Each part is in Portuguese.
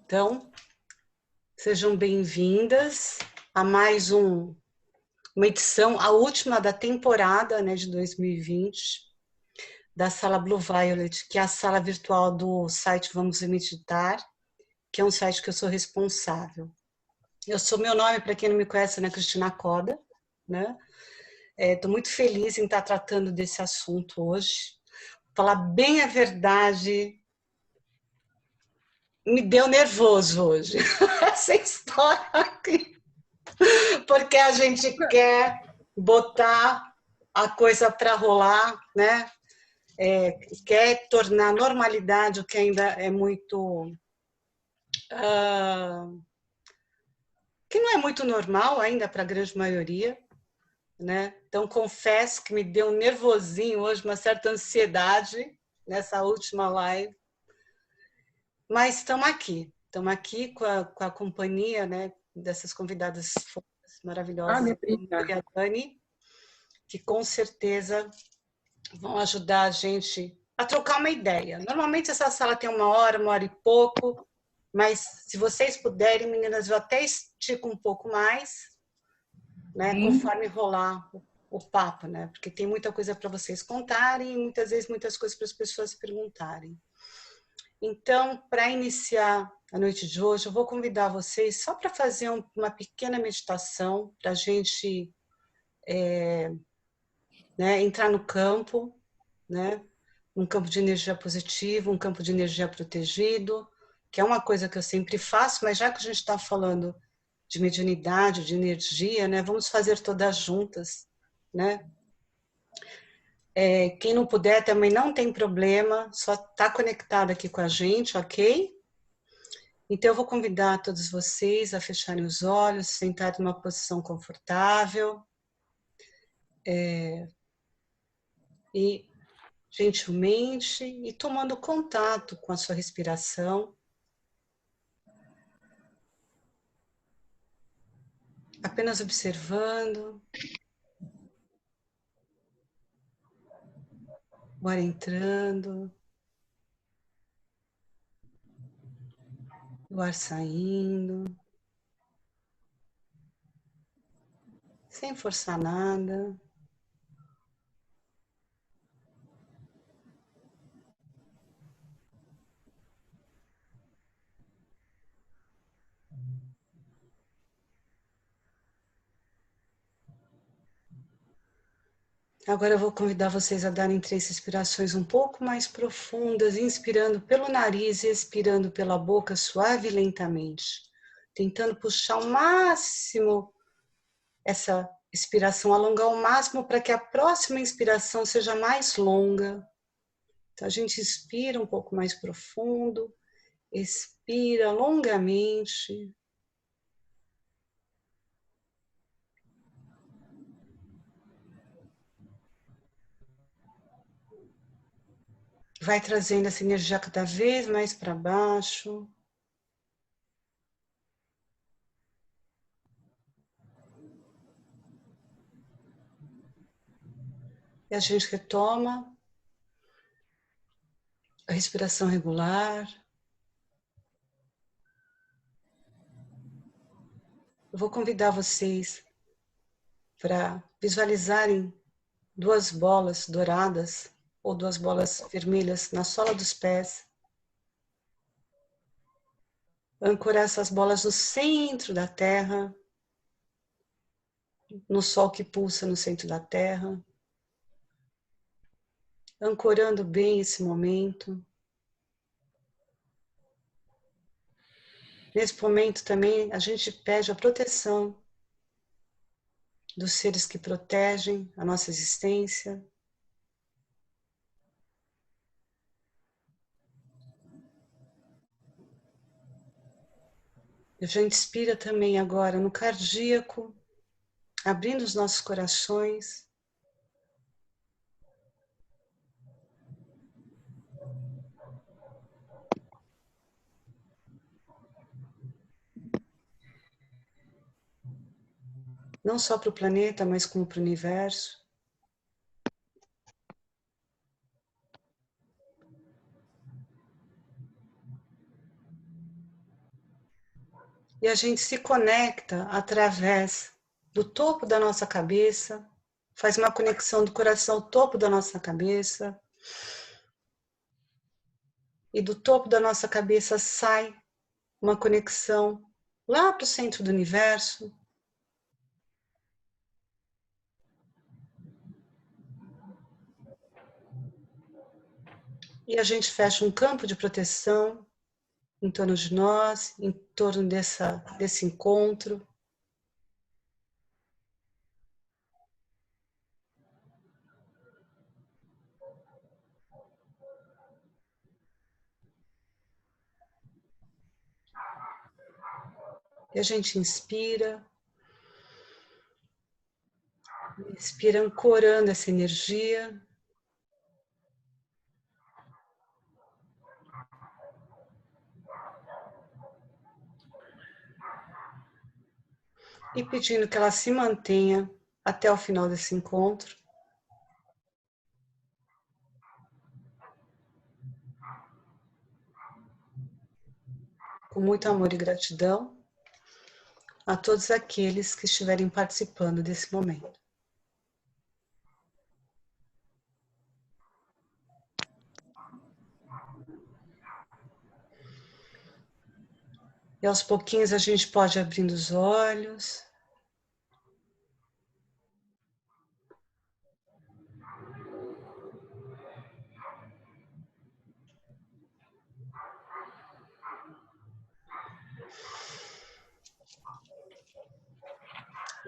Então, sejam bem-vindas a mais uma edição, a última da temporada, né, de 2020, da Sala Blue Violet, que é a sala virtual do site Vamos Meditar, que é um site que eu sou responsável. Meu nome, para quem não me conhece, é Cristina Coda, né? Estou muito feliz em estar tratando desse assunto hoje. Falar bem a verdade, me deu nervoso hoje, essa história aqui, porque a gente quer botar a coisa para rolar, né? Quer tornar normalidade o que ainda é muito... que não é muito normal ainda para a grande maioria, né? Então, confesso que me deu um nervosinho hoje, uma certa ansiedade nessa última live, mas estamos aqui com a companhia, né, dessas convidadas maravilhosas, e a Dani, que com certeza vão ajudar a gente a trocar uma ideia. Normalmente essa sala tem uma hora e pouco, mas se vocês puderem, meninas, eu até estico um pouco mais, né, conforme rolar o papo, né? Porque tem muita coisa para vocês contarem e muitas vezes muitas coisas para as pessoas perguntarem. Então, para iniciar a noite de hoje, eu vou convidar vocês só para fazer uma pequena meditação, para a gente né, entrar no campo, né? Um campo de energia positiva, um campo de energia protegido, que é uma coisa que eu sempre faço, mas já que a gente está falando de mediunidade, de energia, né, vamos fazer todas juntas, né? Quem não puder também não tem problema, só está conectado aqui com a gente, ok? Então eu vou convidar todos vocês a fecharem os olhos, sentarem numa posição confortável e gentilmente e tomando contato com a sua respiração, apenas observando o ar entrando, o ar saindo, sem forçar nada. Agora eu vou convidar vocês a darem 3 respirações um pouco mais profundas, inspirando pelo nariz e expirando pela boca suave e lentamente, tentando puxar ao máximo essa expiração, alongar ao máximo para que a próxima inspiração seja mais longa. Então a gente inspira um pouco mais profundo, expira longamente. Vai trazendo essa energia cada vez mais para baixo. E a gente retoma a respiração regular. Eu vou convidar vocês para visualizarem 2 bolas douradas ou 2 bolas vermelhas na sola dos pés. Ancorar essas bolas no centro da Terra, no Sol que pulsa no centro da Terra, ancorando bem esse momento. Nesse momento também a gente pede a proteção dos seres que protegem a nossa existência. A gente inspira também agora no cardíaco, abrindo os nossos corações. Não só para o planeta, mas como para o universo. E a gente se conecta através do topo da nossa cabeça, faz uma conexão do coração ao topo da nossa cabeça. E do topo da nossa cabeça sai uma conexão lá para o centro do universo. E a gente fecha um campo de proteção em torno de nós, em torno desse encontro. E a gente inspira ancorando essa energia. E pedindo que ela se mantenha até o final desse encontro. Com muito amor e gratidão a todos aqueles que estiverem participando desse momento. E aos pouquinhos a gente pode ir abrindo os olhos.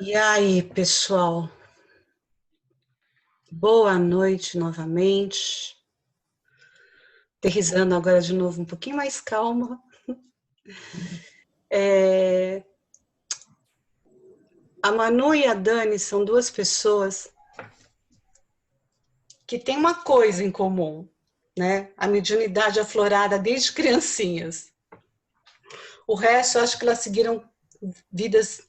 E aí, pessoal? Boa noite novamente. Aterrissando agora de novo um pouquinho mais calma. A Manu e a Dani são duas pessoas que têm uma coisa em comum, né? A mediunidade aflorada desde criancinhas. O resto, eu acho que elas seguiram vidas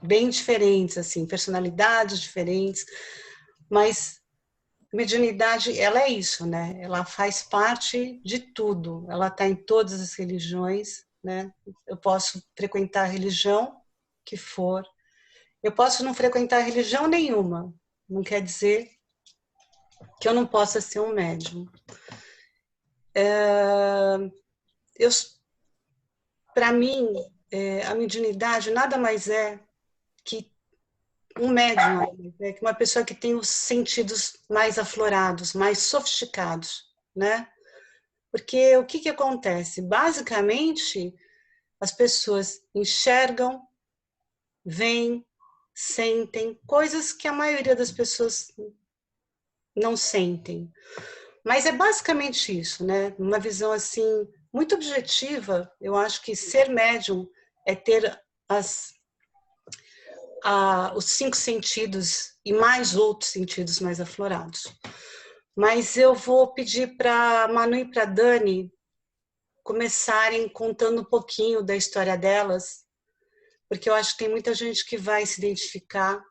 bem diferentes, assim, personalidades diferentes, mas mediunidade, ela é isso, né? Ela faz parte de tudo, ela está em todas as religiões, né? Eu posso frequentar a religião que for, eu posso não frequentar religião nenhuma, não quer dizer que eu não possa ser um médium. Para mim, a mediunidade nada mais é que um médium, né? Que uma pessoa que tem os sentidos mais aflorados, mais sofisticados, né? Porque o que acontece? Basicamente, as pessoas enxergam, veem, sentem coisas que a maioria das pessoas não sentem. Mas é basicamente isso, né? Uma visão assim muito objetiva. Eu acho que ser médium é ter os 5 sentidos e mais outros sentidos mais aflorados. Mas eu vou pedir para Manu e para Dani começarem contando um pouquinho da história delas, porque eu acho que tem muita gente que vai se identificar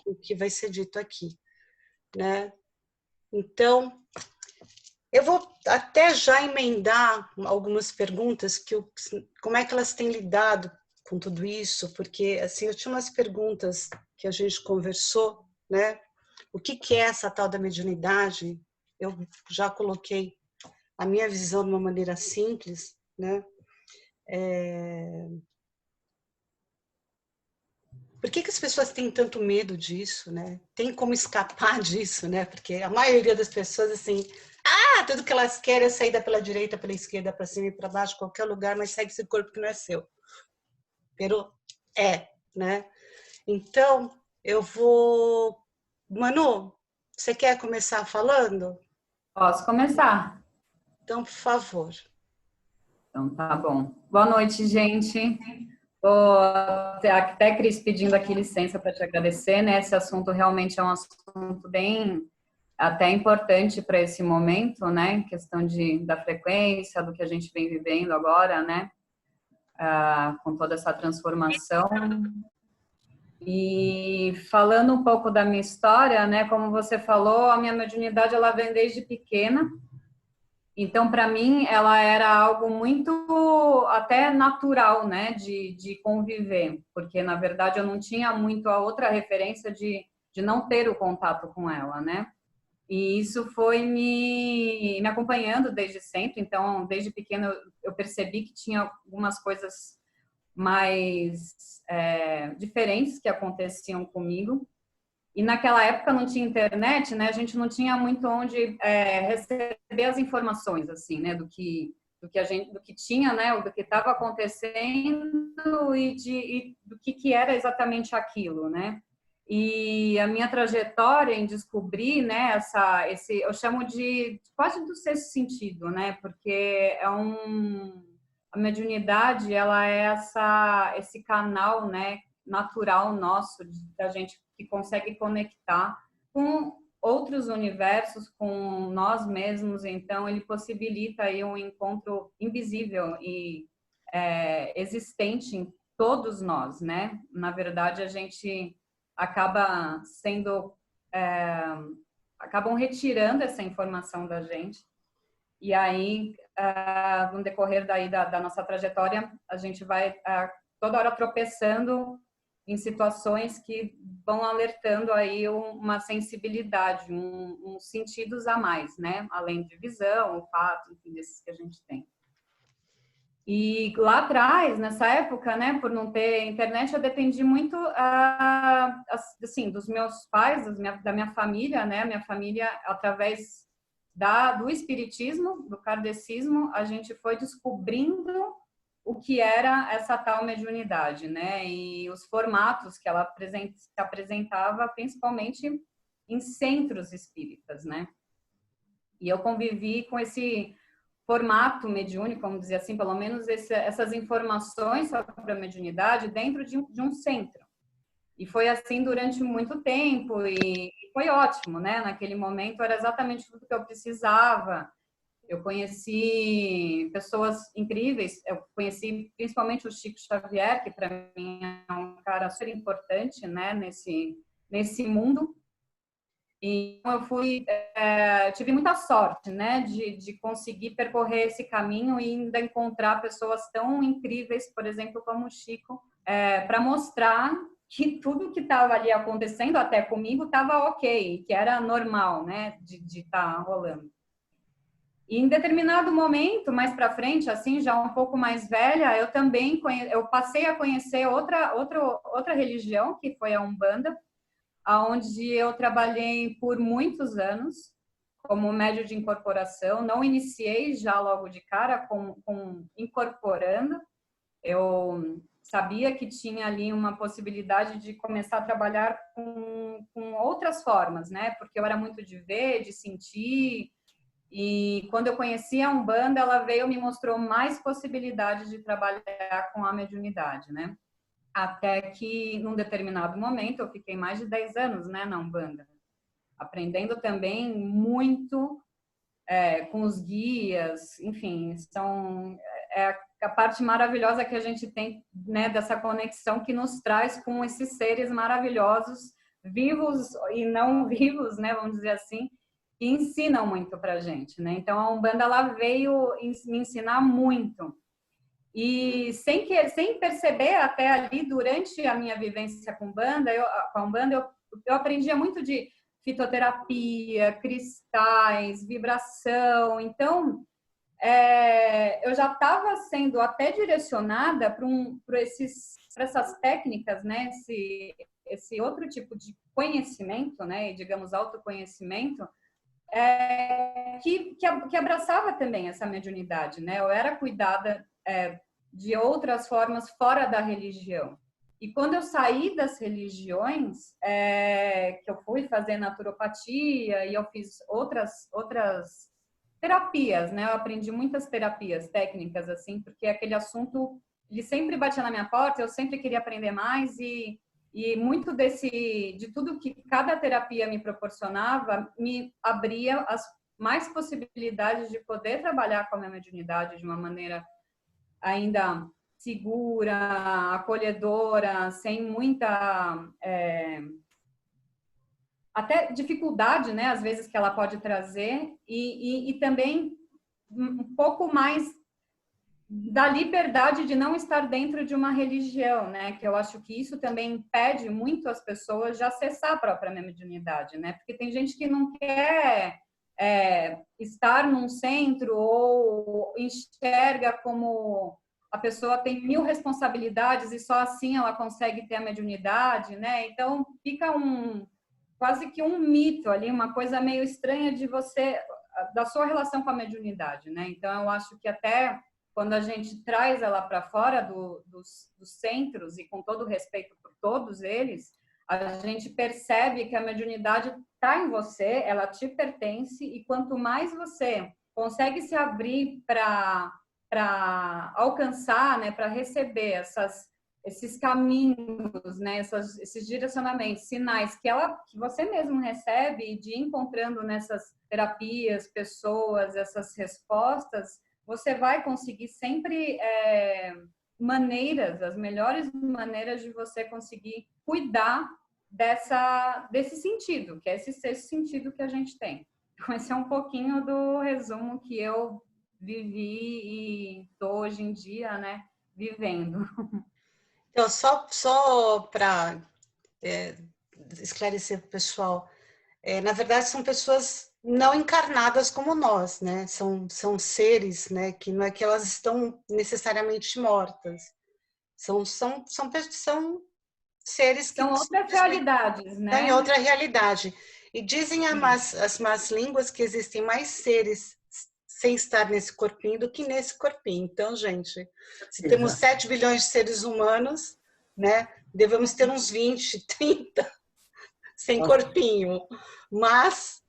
com o que vai ser dito aqui, né? Então, eu vou até já emendar algumas perguntas como é que elas têm lidado com tudo isso, porque assim eu tinha umas perguntas que a gente conversou, né? O que é essa tal da mediunidade? Eu já coloquei a minha visão de uma maneira simples, né? Por que as pessoas têm tanto medo disso, né? Tem como escapar disso, né? Porque a maioria das pessoas, assim, tudo que elas querem é sair pela direita, pela esquerda, para cima e para baixo, qualquer lugar, mas segue esse corpo que não é seu. Pero né? Então, eu vou... Manu, você quer começar falando? Posso começar? Então, por favor. Então, tá bom. Boa noite, gente. Vou até Cris pedindo aqui licença para te agradecer, né? Esse assunto realmente é um assunto bem até importante para esse momento, né? Em questão da frequência, do que a gente vem vivendo agora, né? Com toda essa transformação. E falando um pouco da minha história, né? Como você falou, a minha mediunidade ela vem desde pequena. Então, para mim, ela era algo muito até natural, né, de conviver, porque, na verdade, eu não tinha muito a outra referência de não ter o contato com ela, né? E isso foi me acompanhando desde sempre. Então, desde pequena, eu percebi que tinha algumas coisas mais diferentes que aconteciam comigo. E naquela época não tinha internet, né? A gente não tinha muito onde receber as informações, assim, né? Do que tinha, né? Ou do que estava acontecendo e do que era exatamente aquilo, né? E a minha trajetória em descobrir, né? Eu chamo de quase do sexto sentido, né? Porque a mediunidade, ela é esse canal, né? Natural nosso da gente que consegue conectar com outros universos, com nós mesmos. Então ele possibilita aí um encontro invisível e existente em todos nós, né? Na verdade, a gente acaba sendo acabam retirando essa informação da gente, e aí no decorrer daí da nossa trajetória a gente vai toda hora tropeçando em situações que vão alertando aí uma sensibilidade, uns sentidos a mais, né? Além de visão, olfato, enfim, desses que a gente tem. E lá atrás, nessa época, né, por não ter internet, eu dependi muito, assim, dos meus pais, da minha família, né? Minha família, através do espiritismo, do kardecismo, a gente foi descobrindo o que era essa tal mediunidade, né? E os formatos que ela se apresentava, principalmente em centros espíritas, né? E eu convivi com esse formato mediúnico, vamos dizer assim, pelo menos essas informações sobre a mediunidade dentro de um centro. E foi assim durante muito tempo e foi ótimo, né? Naquele momento era exatamente tudo que eu precisava. Eu conheci pessoas incríveis, eu conheci principalmente o Chico Xavier, que para mim é um cara super importante, né, nesse mundo. E eu tive muita sorte, né, de conseguir percorrer esse caminho e ainda encontrar pessoas tão incríveis, por exemplo, como o Chico, para mostrar que tudo que estava ali acontecendo, até comigo, estava ok, que era normal, né, de estar rolando. E em determinado momento, mais para frente, assim, já um pouco mais velha, eu também eu passei a conhecer outra religião, que foi a Umbanda, onde eu trabalhei por muitos anos como médium de incorporação. Não iniciei já logo de cara com incorporando. Eu sabia que tinha ali uma possibilidade de começar a trabalhar com outras formas, né? Porque eu era muito de ver, de sentir. E quando eu conheci a Umbanda, ela veio e me mostrou mais possibilidades de trabalhar com a mediunidade, né? Até que, num determinado momento, eu fiquei mais de 10 anos, né, na Umbanda, aprendendo também muito com os guias, enfim, a parte maravilhosa que a gente tem, né, dessa conexão que nos traz com esses seres maravilhosos, vivos e não vivos, né, vamos dizer assim, que ensinam muito pra gente, né? Então a Umbanda ela veio me ensinar muito. E sem perceber até ali durante a minha vivência com a Umbanda, eu aprendia muito de fitoterapia, cristais, vibração. Então, eu já estava sendo até direcionada para essas técnicas, né? Esse outro tipo de conhecimento, né? Digamos, autoconhecimento, que abraçava também essa mediunidade, né? Eu era cuidada de outras formas fora da religião. E quando eu saí das religiões, que eu fui fazer naturopatia e eu fiz outras terapias, né? Eu aprendi muitas terapias técnicas, assim, porque aquele assunto, ele sempre batia na minha porta, eu sempre queria aprender mais e muito de tudo que cada terapia me proporcionava, me abria mais possibilidades de poder trabalhar com a minha mediunidade de uma maneira ainda segura, acolhedora, sem muita até dificuldade, né, às vezes que ela pode trazer e também um pouco mais da liberdade de não estar dentro de uma religião, né? Que eu acho que isso também impede muito as pessoas de acessar a própria mediunidade, né? Porque tem gente que não quer estar num centro ou enxerga como a pessoa tem 1000 responsabilidades e só assim ela consegue ter a mediunidade, né? Então fica quase que um mito ali, uma coisa meio estranha de você, da sua relação com a mediunidade, né? Então eu acho que até quando a gente traz ela para fora dos centros, e com todo respeito por todos eles, a gente percebe que a mediunidade está em você, ela te pertence, e quanto mais você consegue se abrir para alcançar, né, para receber esses caminhos, né, esses direcionamentos, sinais que você mesmo recebe, e de ir encontrando nessas terapias, pessoas, essas respostas, você vai conseguir sempre as melhores maneiras de você conseguir cuidar desse sentido, que é esse sexto sentido que a gente tem. Então, esse é um pouquinho do resumo que eu vivi e estou hoje em dia, né, vivendo. Então, só para esclarecer para o pessoal, na verdade são pessoas não encarnadas como nós, né? São seres, né? Que não é que elas estão necessariamente mortas. São seres que são outras realidades, né? Estão em outra realidade. E dizem as más línguas que existem mais seres sem estar nesse corpinho do que nesse corpinho. Então, gente, se temos 7 bilhões de seres humanos, né? Devemos ter uns 20, 30 sem corpinho. Mas,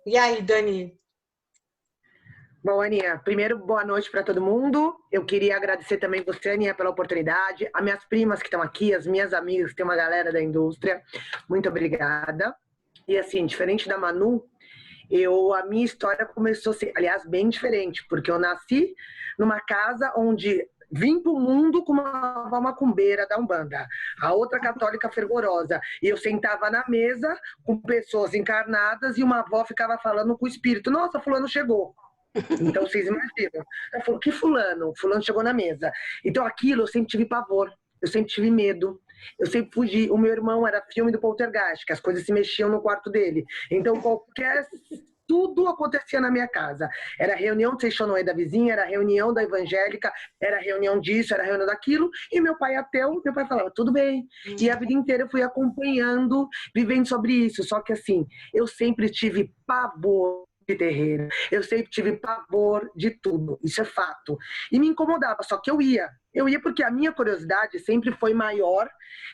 e aí, Dani? Bom, Aninha, primeiro, boa noite para todo mundo. Eu queria agradecer também você, Aninha, pela oportunidade. As minhas primas que estão aqui, as minhas amigas, tem uma galera da indústria. Muito obrigada. E assim, diferente da Manu, a minha história começou a ser, aliás, bem diferente, porque eu nasci numa casa onde vim para o mundo com uma avó macumbeira da Umbanda, a outra católica fervorosa, e eu sentava na mesa com pessoas encarnadas e uma avó ficava falando com o espírito: nossa, fulano chegou. Então vocês imaginam. Ela falou: que fulano? Fulano chegou na mesa. Então aquilo eu sempre tive pavor, eu sempre tive medo, eu sempre fugi. O meu irmão era filme do Poltergeist, que as coisas se mexiam no quarto dele. Então tudo acontecia na minha casa. Era reunião de Seixonoé da vizinha, era reunião da evangélica, era reunião disso, era reunião daquilo. E meu pai ateu, meu pai falava: tudo bem. E a vida inteira eu fui acompanhando, vivendo sobre isso. Só que assim, eu sempre tive pavor de terreiro. Eu sempre tive pavor de tudo, isso é fato. E me incomodava, só que eu ia. Eu ia porque a minha curiosidade sempre foi maior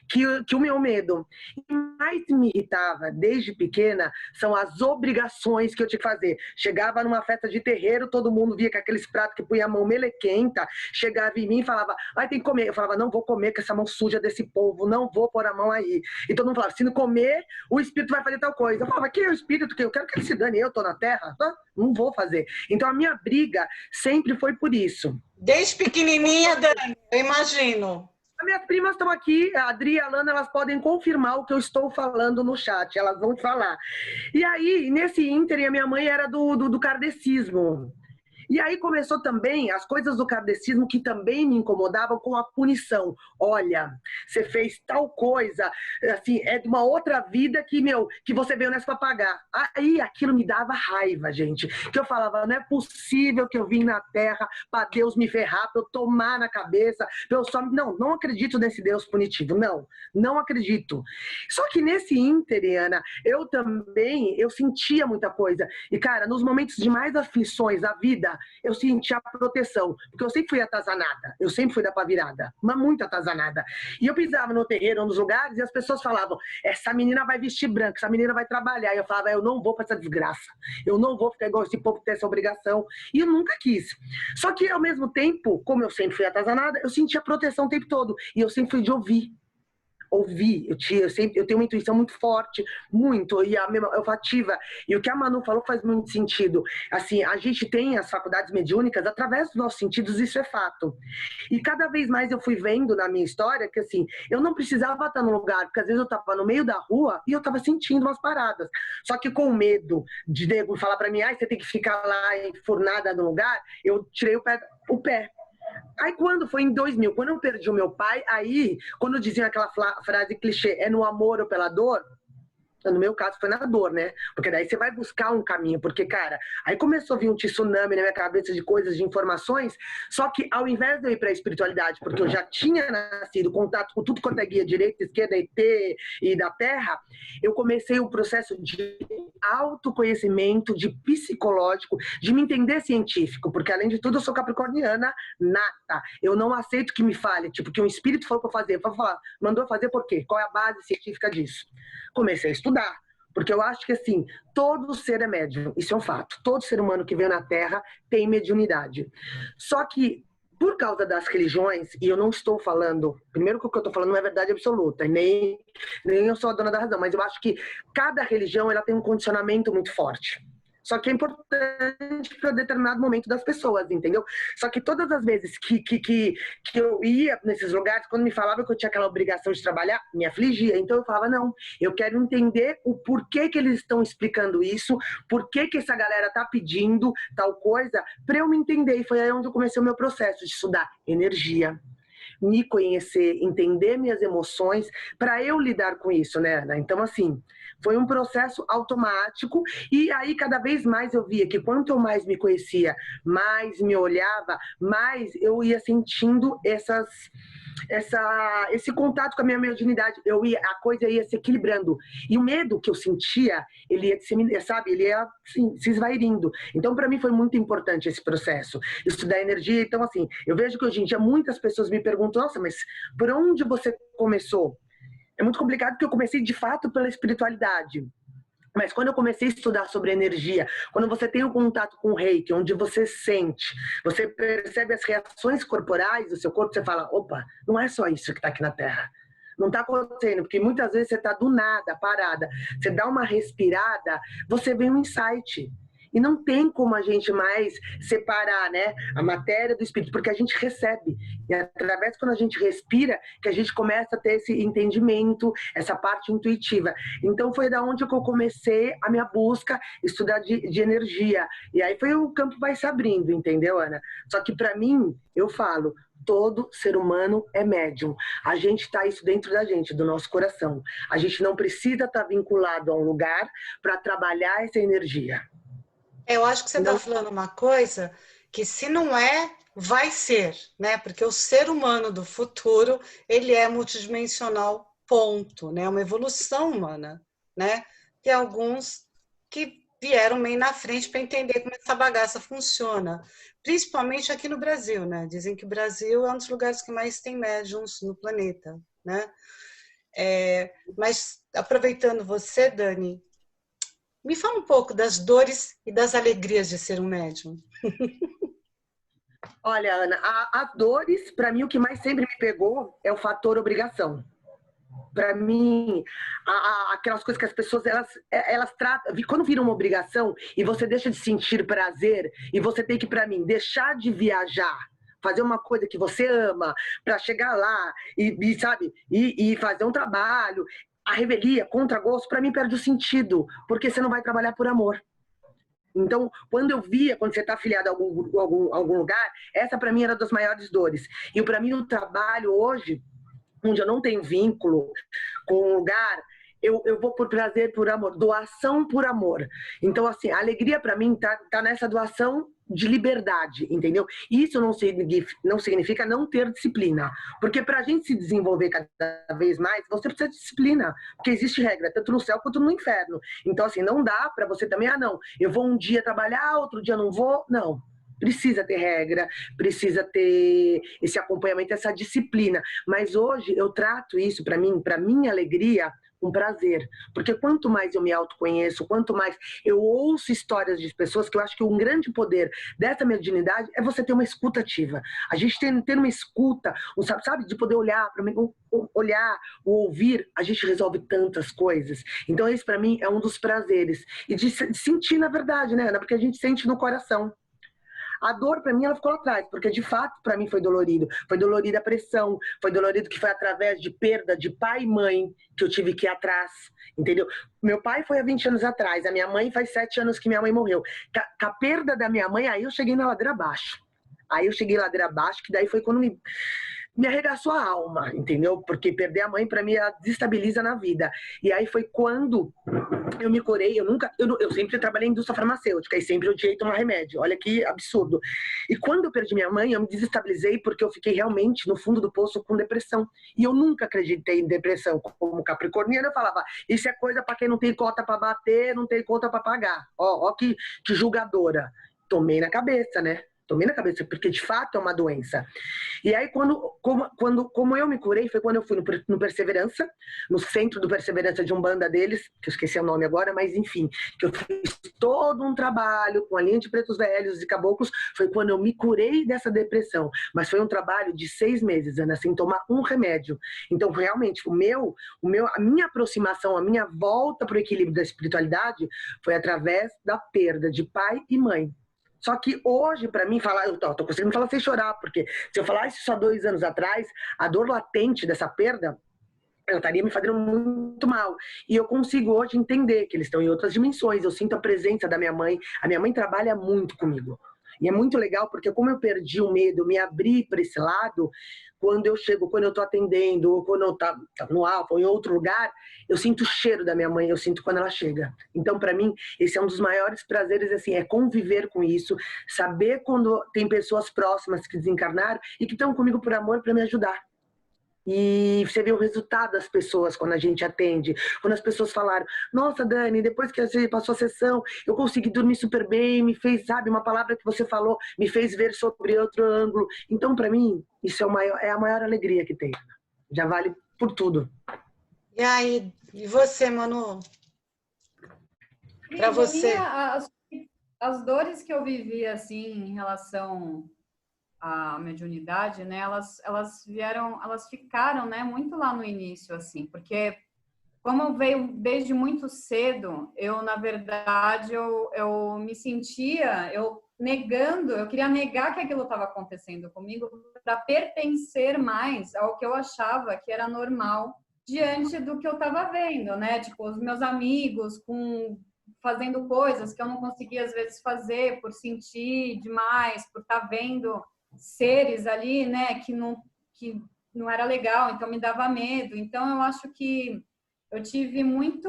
que o meu medo. E mais me irritava, desde pequena, são as obrigações que eu tinha que fazer. Chegava numa festa de terreiro, todo mundo via com aqueles pratos que punha a mão melequenta, chegava em mim e falava: ai, tem que comer. Eu falava: não vou comer com essa mão suja desse povo, não vou pôr a mão aí. E todo mundo falava: se não comer, o espírito vai fazer tal coisa. Eu falava: quem é o espírito? Eu quero que ele se dane, eu tô na terra, tá? Não vou fazer. Então a minha briga sempre foi por isso. Desde pequenininha, Dani, eu imagino. As minhas primas estão aqui, a Adri e a Lana, elas podem confirmar o que eu estou falando no chat, elas vão falar. E aí, nesse ínterim, a minha mãe era do kardecismo. E aí começou também as coisas do kardecismo que também me incomodavam, com a punição. Olha, você fez tal coisa, assim, é de uma outra vida que você veio nessa para pagar. Aí aquilo me dava raiva, gente. Que eu falava: não é possível que eu vim na Terra para Deus me ferrar, para eu tomar na cabeça, para eu só... Não acredito nesse Deus punitivo, não acredito. Só que nesse ínterim, Ana, eu sentia muita coisa. E, cara, nos momentos de mais aflições da vida, eu senti a proteção, porque eu sempre fui atazanada, eu sempre fui da pá virada, mas muito atazanada. E eu pisava no terreiro ou nos lugares e as pessoas falavam: essa menina vai vestir branco, essa menina vai trabalhar. E eu falava: eu não vou para essa desgraça, eu não vou ficar igual esse povo que tem essa obrigação. E eu nunca quis. Só que ao mesmo tempo, como eu sempre fui atazanada, eu sentia proteção o tempo todo, e eu sempre fui de ouvir ouvir, eu tenho uma intuição muito forte, muito, e a memória olfativa. E o que a Manu falou faz muito sentido. Assim, a gente tem as faculdades mediúnicas através dos nossos sentidos, isso é fato. E cada vez mais eu fui vendo na minha história que, assim, eu não precisava estar no lugar, porque às vezes eu estava no meio da rua e eu estava sentindo umas paradas. Só que com medo de nego falar para mim, você tem que ficar lá enfurnada no lugar, eu tirei o pé. Aí quando foi em 2000, quando eu perdi o meu pai, aí, quando diziam aquela frase clichê, é no amor ou pela dor, no meu caso foi na dor, né? Porque daí você vai buscar um caminho, porque, cara, aí começou a vir um tsunami na minha cabeça de coisas, de informações, só que ao invés de eu ir para a espiritualidade, porque eu já tinha nascido contato com tudo quanto é guia, direita, esquerda, ET e da Terra, eu comecei o processo de autoconhecimento, de psicológico, de me entender científico, porque além de tudo eu sou capricorniana nata, eu não aceito que me fale, tipo, que um espírito falou para fazer, para falar, mandou fazer por quê? Qual é a base científica disso? Comecei a estudar, porque eu acho que, assim, todo ser é médium, isso é um fato. Todo ser humano que veio na Terra tem mediunidade. Só que, por causa das religiões, e eu não estou falando, primeiro que o que eu estou falando não é verdade absoluta, nem eu sou a dona da razão, mas eu acho que cada religião ela tem um condicionamento muito forte. Só que é importante para determinado momento das pessoas, entendeu? Só que todas as vezes que eu ia nesses lugares, quando me falava que eu tinha aquela obrigação de trabalhar, me afligia. Então eu falava, não, eu quero entender o porquê que eles estão explicando isso, porquê que essa galera tá pedindo tal coisa, para eu me entender. E foi aí onde eu comecei o meu processo de estudar energia, me conhecer, entender minhas emoções, para eu lidar com isso, né, Ana? Então, assim, foi um processo automático, e aí cada vez mais eu via que quanto eu mais me conhecia, mais me olhava, mais eu ia sentindo esse contato com a minha mediunidade, a coisa ia se equilibrando. E o medo que eu sentia, ele ia, sabe, ele ia assim, se esvairindo. Então, para mim, foi muito importante esse processo, estudar energia. Então, assim, eu vejo que hoje em dia muitas pessoas me perguntam, nossa, mas por onde você começou? É muito complicado porque eu comecei, de fato, pela espiritualidade. Mas quando eu comecei a estudar sobre energia, quando você tem um contato com o reiki, onde você sente, você percebe as reações corporais do seu corpo, você fala, opa, não é só isso que está aqui na Terra. Não está acontecendo, porque muitas vezes você está do nada, parada. Você dá uma respirada, você vem um insight. E não tem como a gente mais separar, né, a matéria do espírito, porque a gente recebe. E através quando a gente respira, que a gente começa a ter esse entendimento, essa parte intuitiva. Então foi da onde que eu comecei a minha busca, estudar de energia. E aí foi o campo vai se abrindo, entendeu, Ana? Só que para mim, eu falo, todo ser humano é médium. A gente tá isso dentro da gente, do nosso coração. A gente não precisa estar vinculado a um lugar para trabalhar essa energia. Eu acho que você está falando uma coisa que, se não é, vai ser, né? Porque o ser humano do futuro, ele é multidimensional, ponto, né? Uma evolução humana, né? Tem alguns que vieram meio na frente para entender como essa bagaça funciona, principalmente aqui no Brasil, né? Dizem que o Brasil é um dos lugares que mais tem médiums no planeta, né? Mas, aproveitando você, Dani, me fala um pouco das dores e das alegrias de ser um médium. Olha, Ana, as dores, para mim, o que mais sempre me pegou é o fator obrigação. Para mim, aquelas coisas que as pessoas, elas tratam, quando viram uma obrigação e você deixa de sentir prazer e você tem que, para mim, deixar de viajar, fazer uma coisa que você ama para chegar lá e sabe, e fazer um trabalho, a revelia, contragosto, para mim perde o sentido, porque você não vai trabalhar por amor. Então, quando você está afiliado a algum lugar, essa para mim era das maiores dores. E para mim o trabalho hoje, onde eu não tenho vínculo com um lugar, eu vou por prazer, por amor, doação por amor. Então, assim, a alegria para mim tá nessa doação de liberdade, entendeu? Isso não significa não ter disciplina, porque para a gente se desenvolver cada vez mais, você precisa de disciplina, porque existe regra, tanto no céu quanto no inferno. Então, assim, não dá para você também, não, eu vou um dia trabalhar, outro dia não vou, não. precisa ter regra, precisa ter esse acompanhamento, essa disciplina. Mas hoje eu trato isso, para mim, para minha alegria, um prazer. Porque quanto mais eu me autoconheço, quanto mais eu ouço histórias de pessoas, que eu acho que um grande poder dessa mediunidade é você ter uma escuta ativa. A gente ter uma escuta, sabe, de poder olhar, olhar, ouvir, a gente resolve tantas coisas. Então isso para mim é um dos prazeres. E de sentir na verdade, né, Ana? Porque a gente sente no coração. A dor, para mim, ela ficou lá atrás, porque de fato, para mim, foi dolorido. Foi dolorida a pressão, foi dolorido que foi através de perda de pai e mãe que eu tive que ir atrás, entendeu? Meu pai foi há 20 anos atrás, a minha mãe faz 7 anos que minha mãe morreu. Com a perda da minha mãe, aí eu cheguei na ladeira abaixo. Aí eu cheguei na ladeira abaixo, que daí foi quando me arregaçou a alma, entendeu? Porque perder a mãe, para mim, ela desestabiliza na vida. E aí foi quando eu me curei. Eu sempre trabalhei em indústria farmacêutica e sempre odiei tomar remédio. Olha que absurdo. E quando eu perdi minha mãe, eu me desestabilizei porque eu fiquei realmente no fundo do poço com depressão. E eu nunca acreditei em depressão. Como capricorniana, eu falava, isso é coisa para quem não tem cota para bater, não tem conta para pagar. Ó que julgadora. Tomei na cabeça, né? Tomei na cabeça, porque de fato é uma doença. E aí, como eu me curei, foi quando eu fui no Perseverança, no centro do Perseverança de Umbanda deles, que eu esqueci o nome agora, mas enfim, que eu fiz todo um trabalho com a linha de pretos velhos e caboclos, foi quando eu me curei dessa depressão. Mas foi um trabalho de 6 meses, Ana, sem tomar um remédio. Então, realmente, a minha aproximação, a minha volta para o equilíbrio da espiritualidade foi através da perda de pai e mãe. Só que hoje, para mim, eu tô conseguindo falar sem chorar, porque se eu falasse isso há 2 anos atrás, a dor latente dessa perda, ela estaria me fazendo muito mal. E eu consigo hoje entender que eles estão em outras dimensões, eu sinto a presença da minha mãe. A minha mãe trabalha muito comigo. E é muito legal, porque como eu perdi o medo, eu me abri para esse lado, quando eu estou atendendo, ou quando eu tá no Alfa ou em outro lugar, eu sinto o cheiro da minha mãe, eu sinto quando ela chega. Então, para mim, esse é um dos maiores prazeres, assim, é conviver com isso, saber quando tem pessoas próximas que desencarnaram e que estão comigo por amor para me ajudar. E você vê o resultado das pessoas quando a gente atende. Quando as pessoas falaram, nossa, Dani, depois que você passou a sessão, eu consegui dormir super bem, me fez, sabe, uma palavra que você falou, me fez ver sobre outro ângulo. Então, para mim, isso é a maior alegria que tem. Já vale por tudo. E aí, e você, Manu? Para você? As dores que eu vivi, assim, em relação a mediunidade, né, elas ficaram, né, muito lá no início, assim, porque como veio desde muito cedo, eu, na verdade, eu me sentia, eu queria negar que aquilo estava acontecendo comigo para pertencer mais ao que eu achava que era normal diante do que eu estava vendo, né, tipo, os meus amigos fazendo coisas que eu não conseguia, às vezes, fazer por sentir demais, por estar vendo seres ali, né, que não era legal, então me dava medo. Então, eu acho que eu tive muito...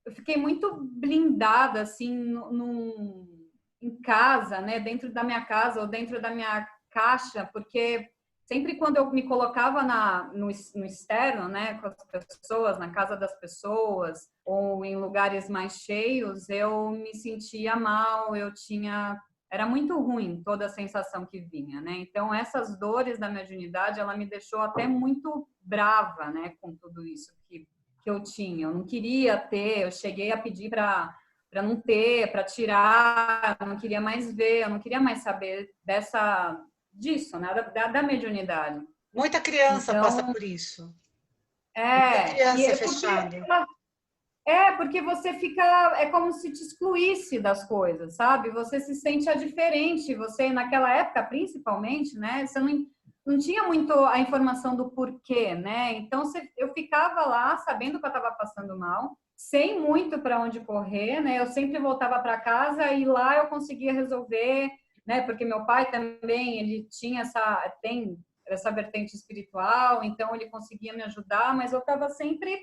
eu fiquei muito blindada, assim, em casa, né, dentro da minha casa ou dentro da minha caixa, porque sempre quando eu me colocava no externo, né, com as pessoas, na casa das pessoas, ou em lugares mais cheios, eu me sentia mal, era muito ruim toda a sensação que vinha, né? Então, essas dores da mediunidade, ela me deixou até muito brava, né, com tudo isso que eu tinha. Eu não queria ter, eu cheguei a pedir para não ter, para tirar, eu não queria mais ver, eu não queria mais saber disso, né, da mediunidade. Muita criança passa por isso. Muita criança fechada. Porque você fica, é como se te excluísse das coisas, sabe? Você se sente diferente, você naquela época, principalmente, né? Você não tinha muito a informação do porquê, né? Então, eu ficava lá sabendo que eu estava passando mal, sem muito para onde correr, né? Eu sempre voltava para casa e lá eu conseguia resolver, né? Porque meu pai também, ele tem essa vertente espiritual, então ele conseguia me ajudar, mas eu estava sempre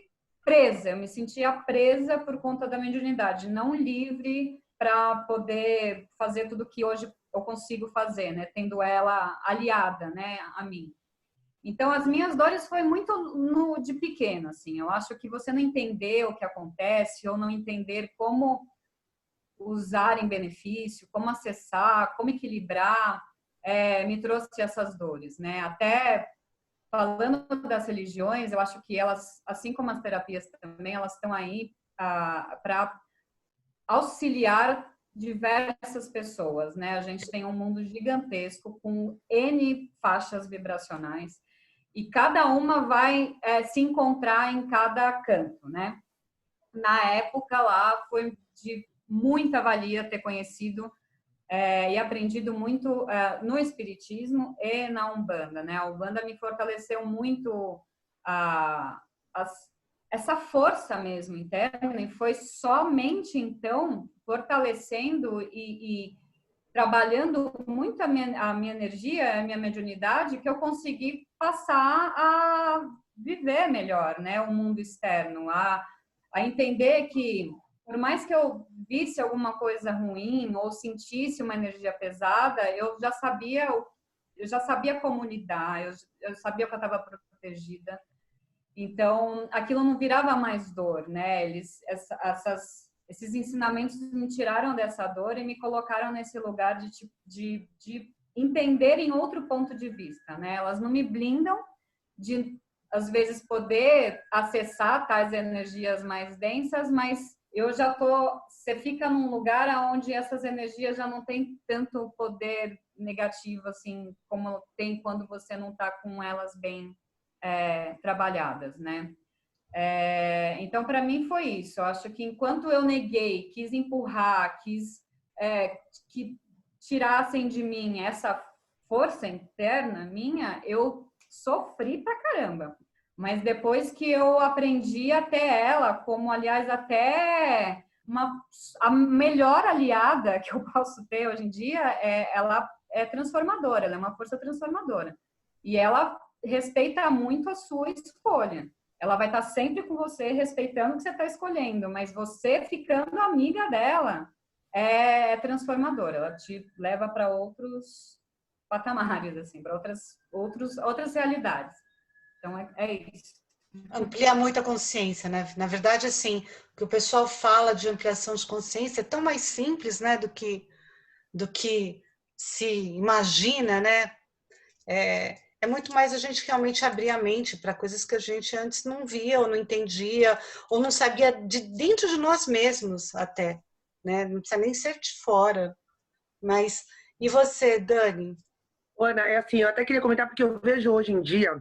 presa, eu me sentia presa por conta da mediunidade, não livre para poder fazer tudo que hoje eu consigo fazer, né, tendo ela aliada, né, a mim. Então, as minhas dores foi muito de pequeno, assim, eu acho que você não entender o que acontece ou não entender como usar em benefício, como acessar, como equilibrar, me trouxe essas dores, né? Até falando das religiões, eu acho que elas, assim como as terapias também, elas estão aí para auxiliar diversas pessoas, né? A gente tem um mundo gigantesco com N faixas vibracionais e cada uma vai se encontrar em cada canto, né? Na época lá foi de muita valia ter conhecido e aprendido muito no Espiritismo e na Umbanda, né? A Umbanda me fortaleceu muito essa força mesmo interna e foi somente então fortalecendo e trabalhando muito a minha energia, a minha mediunidade, que eu consegui passar a viver melhor, né? O mundo externo, a entender que por mais que eu visse alguma coisa ruim ou sentisse uma energia pesada, eu já sabia como lidar, eu sabia que eu estava protegida. Então, aquilo não virava mais dor, né? Esses ensinamentos me tiraram dessa dor e me colocaram nesse lugar de entender em outro ponto de vista, né? Elas não me blindam de, às vezes, poder acessar tais energias mais densas, mas você fica num lugar onde essas energias já não têm tanto poder negativo, assim, como tem quando você não está com elas bem trabalhadas, né? Então, para mim foi isso. Eu acho que enquanto eu neguei, quis empurrar, quis que tirassem de mim essa força interna minha, eu sofri pra caramba. Mas depois que eu aprendi até ela, como, aliás, até a melhor aliada que eu posso ter hoje em dia, ela é transformadora, ela é uma força transformadora. E ela respeita muito a sua escolha. Ela vai estar sempre com você, respeitando o que você está escolhendo, mas você ficando amiga dela é transformadora. Ela te leva para outros patamares, assim, para outras realidades. Então, é isso. Amplia muito a consciência, né? Na verdade, assim, o que o pessoal fala de ampliação de consciência é tão mais simples, né, do que se imagina, né? É muito mais a gente realmente abrir a mente para coisas que a gente antes não via, ou não entendia, ou não sabia de dentro de nós mesmos até, né? Não precisa nem ser de fora. Mas, e você, Dani? Ana, é assim, eu até queria comentar porque eu vejo hoje em dia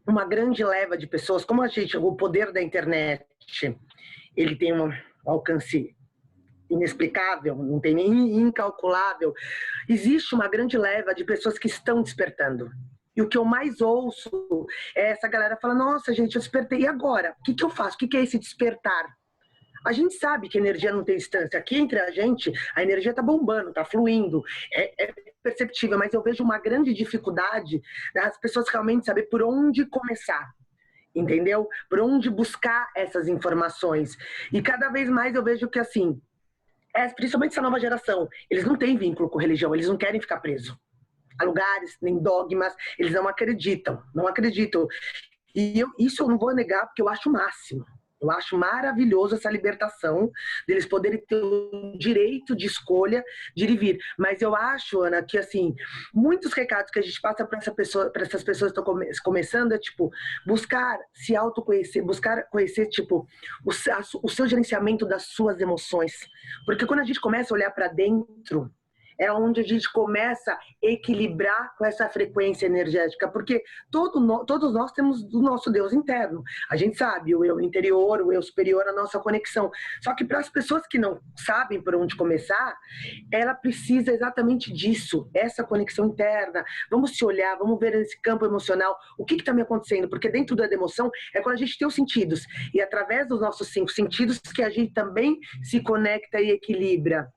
uma grande leva de pessoas, como o poder da internet, ele tem um alcance inexplicável, não tem nem incalculável. Existe uma grande leva de pessoas que estão despertando. E o que eu mais ouço é essa galera falando: nossa, gente, eu despertei, e agora? O que eu faço? O que é esse despertar? A gente sabe que a energia não tem distância. Aqui entre a gente, a energia está bombando, está fluindo, é perceptível, mas eu vejo uma grande dificuldade das pessoas realmente saber por onde começar. Entendeu? Por onde buscar essas informações. E cada vez mais eu vejo que, assim, principalmente essa nova geração, eles não têm vínculo com religião, eles não querem ficar presos a lugares, nem dogmas, eles não acreditam. E isso eu não vou negar, porque eu acho o máximo. Eu acho maravilhoso essa libertação deles poderem ter o direito de escolha de ir e vir. Mas eu acho, Ana, que assim, muitos recados que a gente passa para essas pessoas que estão começando é tipo, buscar se autoconhecer, buscar conhecer tipo o seu gerenciamento das suas emoções. Porque quando a gente começa a olhar para dentro, é onde a gente começa a equilibrar com essa frequência energética, porque todos nós temos o nosso Deus interno. A gente sabe, o eu interior, o eu superior, a nossa conexão. Só que para as pessoas que não sabem por onde começar, ela precisa exatamente disso, essa conexão interna. Vamos se olhar, vamos ver esse campo emocional, o que está me acontecendo, porque dentro da emoção é quando a gente tem os sentidos, e através dos nossos 5 sentidos que a gente também se conecta e equilibra.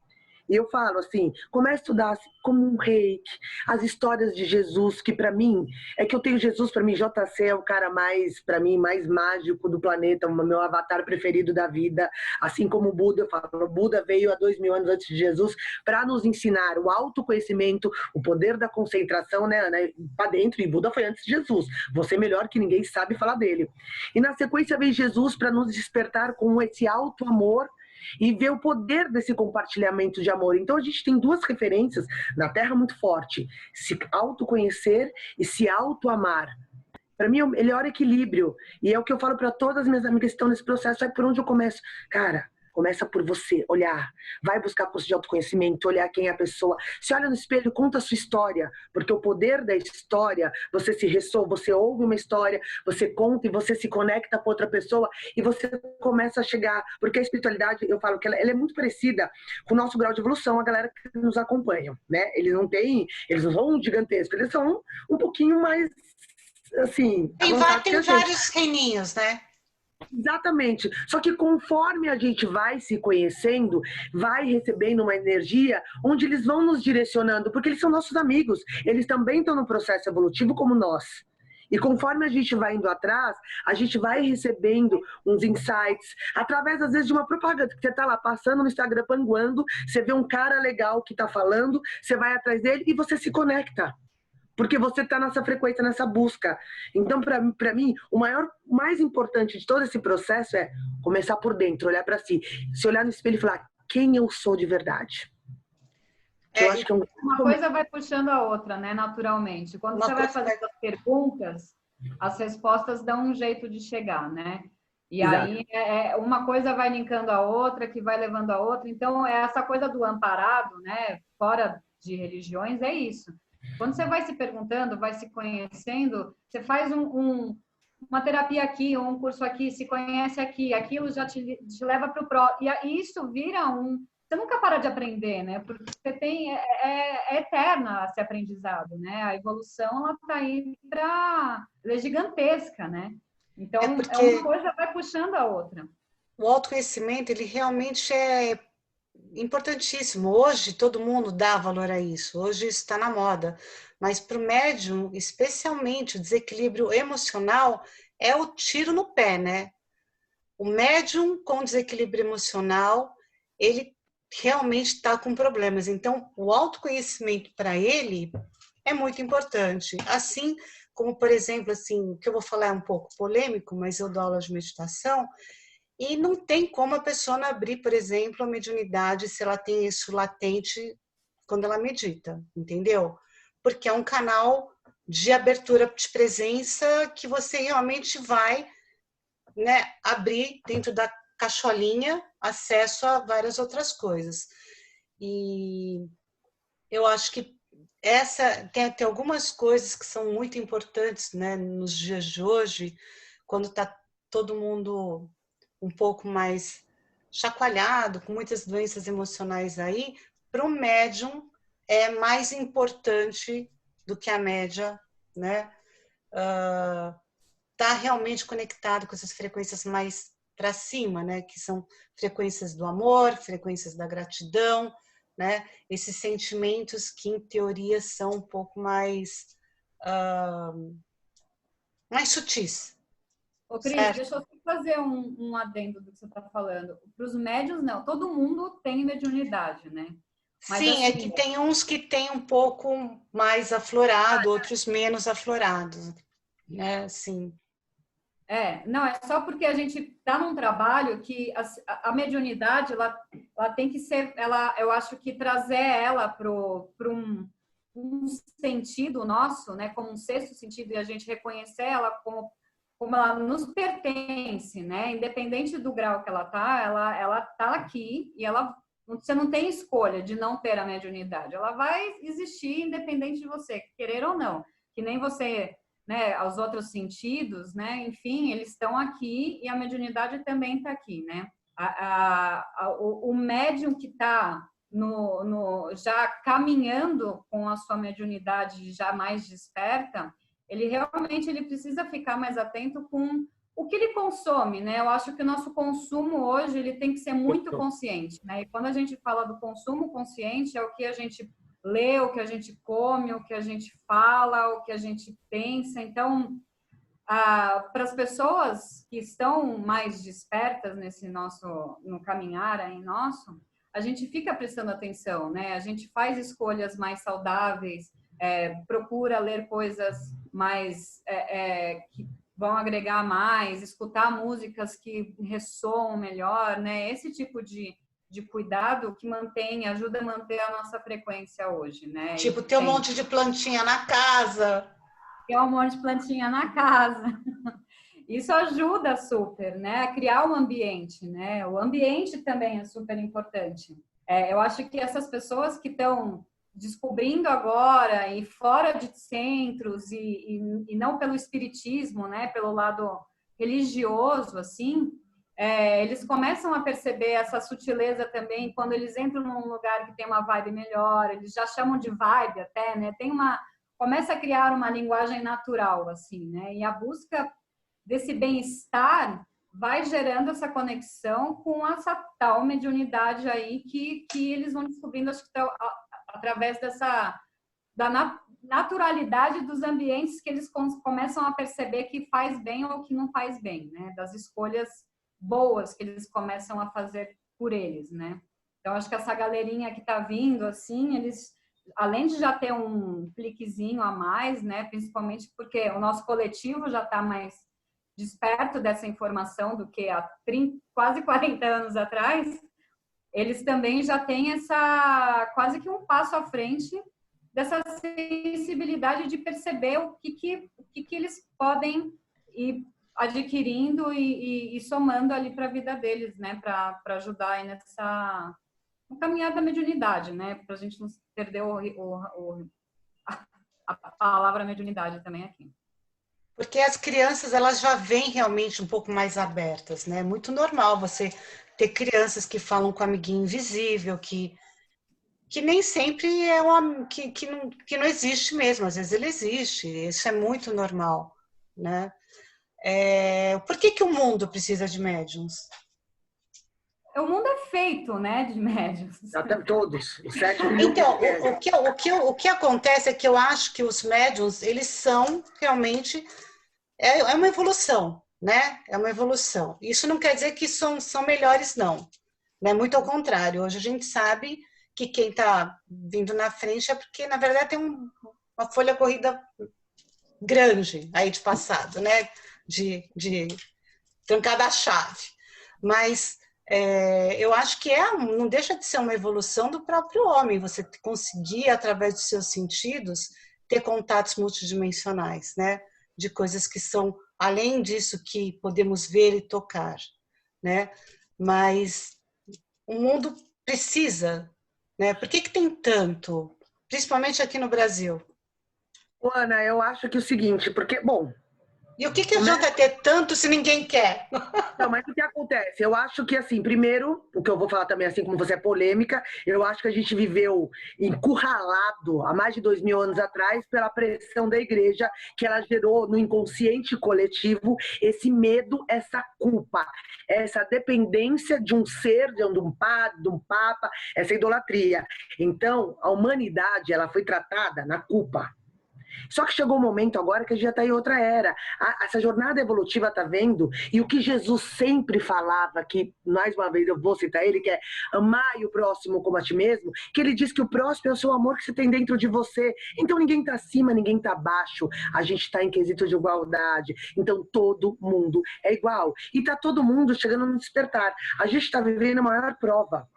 E eu falo assim, comece a estudar como um reiki, as histórias de Jesus, que para mim, é que eu tenho Jesus, para mim, JC é o cara para mim, mais mágico do planeta, o meu avatar preferido da vida, assim como o Buda, eu falo, o Buda veio há 2000 anos antes de Jesus para nos ensinar o autoconhecimento, o poder da concentração, né, para dentro, e Buda foi antes de Jesus, você melhor que ninguém sabe falar dele. E na sequência vem Jesus para nos despertar com esse auto-amor, e ver o poder desse compartilhamento de amor. Então a gente tem duas referências na Terra muito forte: se autoconhecer e se autoamar. Para mim, é o melhor equilíbrio. E é o que eu falo para todas as minhas amigas que estão nesse processo. É por onde eu começo. Cara, começa por você, olhar. Vai buscar curso de autoconhecimento, olhar quem é a pessoa. Se olha no espelho, conta a sua história. Porque o poder da história, você se ressoa, você ouve uma história, você conta e você se conecta com outra pessoa e você começa a chegar. Porque a espiritualidade, eu falo que ela é muito parecida com o nosso grau de evolução, a galera que nos acompanha, né? Eles não são gigantescos, eles são um pouquinho mais, assim, avançados que a gente. Vários reininhos, né? Exatamente. Só que conforme a gente vai se conhecendo, vai recebendo uma energia onde eles vão nos direcionando, porque eles são nossos amigos. Eles também estão no processo evolutivo como nós. E conforme a gente vai indo atrás, a gente vai recebendo uns insights, através, às vezes, de uma propaganda, que você está lá passando no Instagram, panguando, você vê um cara legal que está falando, você vai atrás dele e você se conecta. Porque você está nessa frequência, nessa busca. Então, para mim, o mais importante de todo esse processo é começar por dentro, olhar para si. Se olhar no espelho e falar, quem eu sou de verdade? Eu acho que uma coisa vai puxando a outra, né, naturalmente. Quando você vai fazendo as perguntas, as respostas dão um jeito de chegar, né? E aí, uma coisa vai linkando a outra, que vai levando a outra. Então, essa coisa do amparado, né, fora de religiões, é isso. Quando você vai se perguntando, vai se conhecendo, você faz uma terapia aqui, um curso aqui, se conhece aqui, aquilo já te leva para o próximo. E isso vira Você nunca para de aprender, né? Porque você tem... É eterna esse aprendizado, né? A evolução, ela está aí para... Ela é gigantesca, né? Então, uma coisa vai puxando a outra. O autoconhecimento, ele realmente é importantíssimo. Hoje todo mundo dá valor a isso, hoje isso está na moda, mas para o médium, especialmente o desequilíbrio emocional, é o tiro no pé, né? O médium com desequilíbrio emocional, ele realmente está com problemas. Então, o autoconhecimento para ele é muito importante. Assim como, por exemplo, assim, o que eu vou falar é um pouco polêmico, mas eu dou aula de meditação. E não tem como a pessoa não abrir, por exemplo, a mediunidade se ela tem isso latente quando ela medita, entendeu? Porque é um canal de abertura de presença que você realmente vai, né, abrir dentro da cacholinha acesso a várias outras coisas. E eu acho que tem algumas coisas que são muito importantes, né, nos dias de hoje, quando está todo mundo um pouco mais chacoalhado, com muitas doenças emocionais aí, para o médium é mais importante do que a média, né? Tá realmente conectado com essas frequências mais para cima, né? Que são frequências do amor, frequências da gratidão, né? Esses sentimentos que, em teoria, são um pouco mais sutis. Ô, Cris, deixa eu fazer um adendo do que você está falando. Para os médiuns, não. Todo mundo tem mediunidade, né? Mas, sim, assim, é que tem uns que tem um pouco mais aflorado, outros menos aflorados, né? Assim. Não, é só porque a gente está num trabalho que a mediunidade, ela tem que ser, eu acho que trazer ela para um sentido nosso, né? Como um sexto sentido, e a gente reconhecer ela como ela nos pertence, né? Independente do grau que ela tá aqui e você não tem escolha de não ter a mediunidade. Ela vai existir independente de você, querer ou não. Que nem você, né? Os outros sentidos, né? Enfim, eles estão aqui e a mediunidade também está aqui, né? O médium que está já caminhando com a sua mediunidade já mais desperta, ele realmente precisa ficar mais atento com o que ele consome, né? Eu acho que o nosso consumo hoje ele tem que ser muito consciente, né? E quando a gente fala do consumo consciente, é o que a gente lê, o que a gente come, o que a gente fala, o que a gente pensa. Então, para as pessoas que estão mais despertas no caminhar aí nosso, a gente fica prestando atenção, né? A gente faz escolhas mais saudáveis, procura ler coisas mais vão agregar mais, escutar músicas que ressoam melhor, né? Esse tipo de cuidado que ajuda a manter a nossa frequência hoje, né? Tipo, ter um monte de plantinha na casa. Ter um monte de plantinha na casa. Isso ajuda super, né? A criar um ambiente, né? O ambiente também é super importante. Eu acho que essas pessoas que estão descobrindo agora e fora de centros e não pelo espiritismo, né? Pelo lado religioso, assim, eles começam a perceber essa sutileza também quando eles entram num lugar que tem uma vibe melhor, eles já chamam de vibe até, né? Começa a criar uma linguagem natural, assim, né? E a busca desse bem-estar vai gerando essa conexão com essa tal mediunidade aí que eles vão descobrindo, acho que através da naturalidade dos ambientes que eles começam a perceber que faz bem ou que não faz bem, né? Das escolhas boas que eles começam a fazer por eles, né? Então, acho que essa galerinha que está vindo, assim, eles, além de já ter um cliquezinho a mais, né? Principalmente porque o nosso coletivo já está mais desperto dessa informação do que há quase 40 anos atrás, eles também já têm quase que um passo à frente dessa sensibilidade de perceber o que eles podem ir adquirindo e somando ali para a vida deles, né? Para ajudar aí nessa caminhada da mediunidade, né? Para a gente não perder a palavra mediunidade também aqui. Porque as crianças, elas já vêm realmente um pouco mais abertas, né? É muito normal você ter crianças que falam com o amiguinho invisível, que nem sempre que não existe mesmo, às vezes ele existe, isso é muito normal, né? Por que o mundo precisa de médiums? O mundo é feito, né, de médiums. Até todos, os 7 milhões. Então, o que acontece é que eu acho que os médiums, eles são realmente uma evolução, né? É uma evolução. Isso não quer dizer que são melhores, não. Né? Muito ao contrário. Hoje a gente sabe que quem está vindo na frente é porque, na verdade, tem uma folha corrida grande aí de passado, né? De trancada a chave. Mas eu acho que não deixa de ser uma evolução do próprio homem, você conseguir, através dos seus sentidos, ter contatos multidimensionais, né? De coisas que são além disso que podemos ver e tocar, né? Mas o mundo precisa, né? Por que tem tanto, principalmente aqui no Brasil? Ana, eu acho que é o seguinte, porque, bom... E o que adianta ter tanto se ninguém quer? Não, mas o que acontece? Eu acho que, assim, primeiro, o que eu vou falar também, assim como você é polêmica, eu acho que a gente viveu encurralado há mais de 2000 anos atrás pela pressão da igreja, que ela gerou no inconsciente coletivo esse medo, essa culpa, essa dependência de um ser, de um padre, de um papa, essa idolatria. Então, a humanidade, ela foi tratada na culpa. Só que chegou um momento agora que a gente já está em outra era. Essa jornada evolutiva está vendo, e o que Jesus sempre falava, que mais uma vez eu vou citar ele, que é amar o próximo como a ti mesmo, que ele diz que o próximo é o seu amor que você tem dentro de você. Então ninguém está acima, ninguém está abaixo. A gente está em quesito de igualdade. Então todo mundo é igual. E está todo mundo chegando no despertar. A gente está vivendo a maior prova.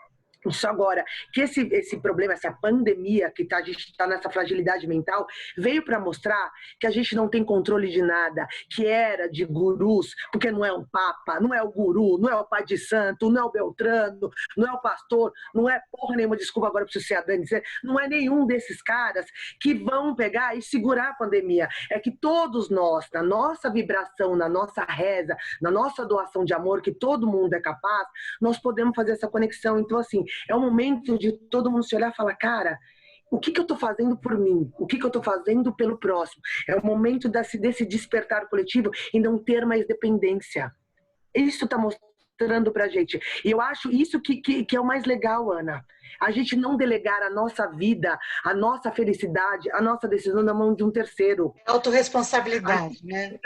Isso agora, que esse problema, essa pandemia, que a gente está nessa fragilidade mental, veio para mostrar que a gente não tem controle de nada, que era de gurus, porque não é um papa, não é o guru, não é o pai de santo, não é o Beltrano, não é o pastor, não é porra nenhuma, desculpa agora para você a Dani dizer, não é nenhum desses caras que vão pegar e segurar a pandemia. É que todos nós, na nossa vibração, na nossa reza, na nossa doação de amor, que todo mundo é capaz, nós podemos fazer essa conexão. Então, assim, é o momento de todo mundo se olhar e falar, cara, o que eu estou fazendo por mim? O que eu estou fazendo pelo próximo? É o momento desse despertar coletivo e não ter mais dependência. Isso está mostrando pra gente. E eu acho isso que é o mais legal, Ana. A gente não delegar a nossa vida, a nossa felicidade, a nossa decisão na mão de um terceiro. Autorresponsabilidade, né?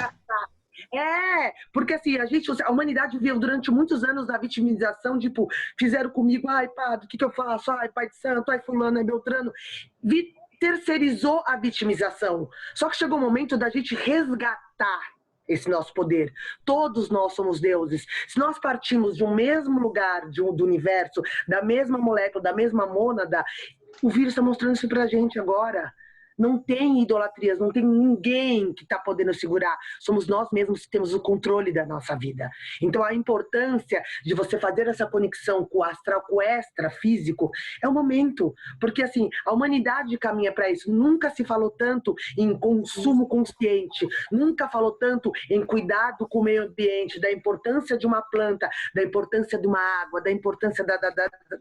Porque assim, a humanidade viveu durante muitos anos da vitimização, tipo, fizeram comigo, ai, padre, o que eu faço? Ai, pai de santo, ai, fulano, ai, Beltrano. Terceirizou a vitimização. Só que chegou o momento da gente resgatar esse nosso poder. Todos nós somos deuses. Se nós partimos de um mesmo lugar do universo, da mesma molécula, da mesma mônada, o vírus está mostrando isso pra gente agora. Não tem idolatrias, não tem ninguém que está podendo segurar. Somos nós mesmos que temos o controle da nossa vida. Então, a importância de você fazer essa conexão com o astral, com o extrafísico, é o momento. Porque, assim, a humanidade caminha para isso. Nunca se falou tanto em consumo consciente, nunca falou tanto em cuidado com o meio ambiente, da importância de uma planta, da importância de uma água, da importância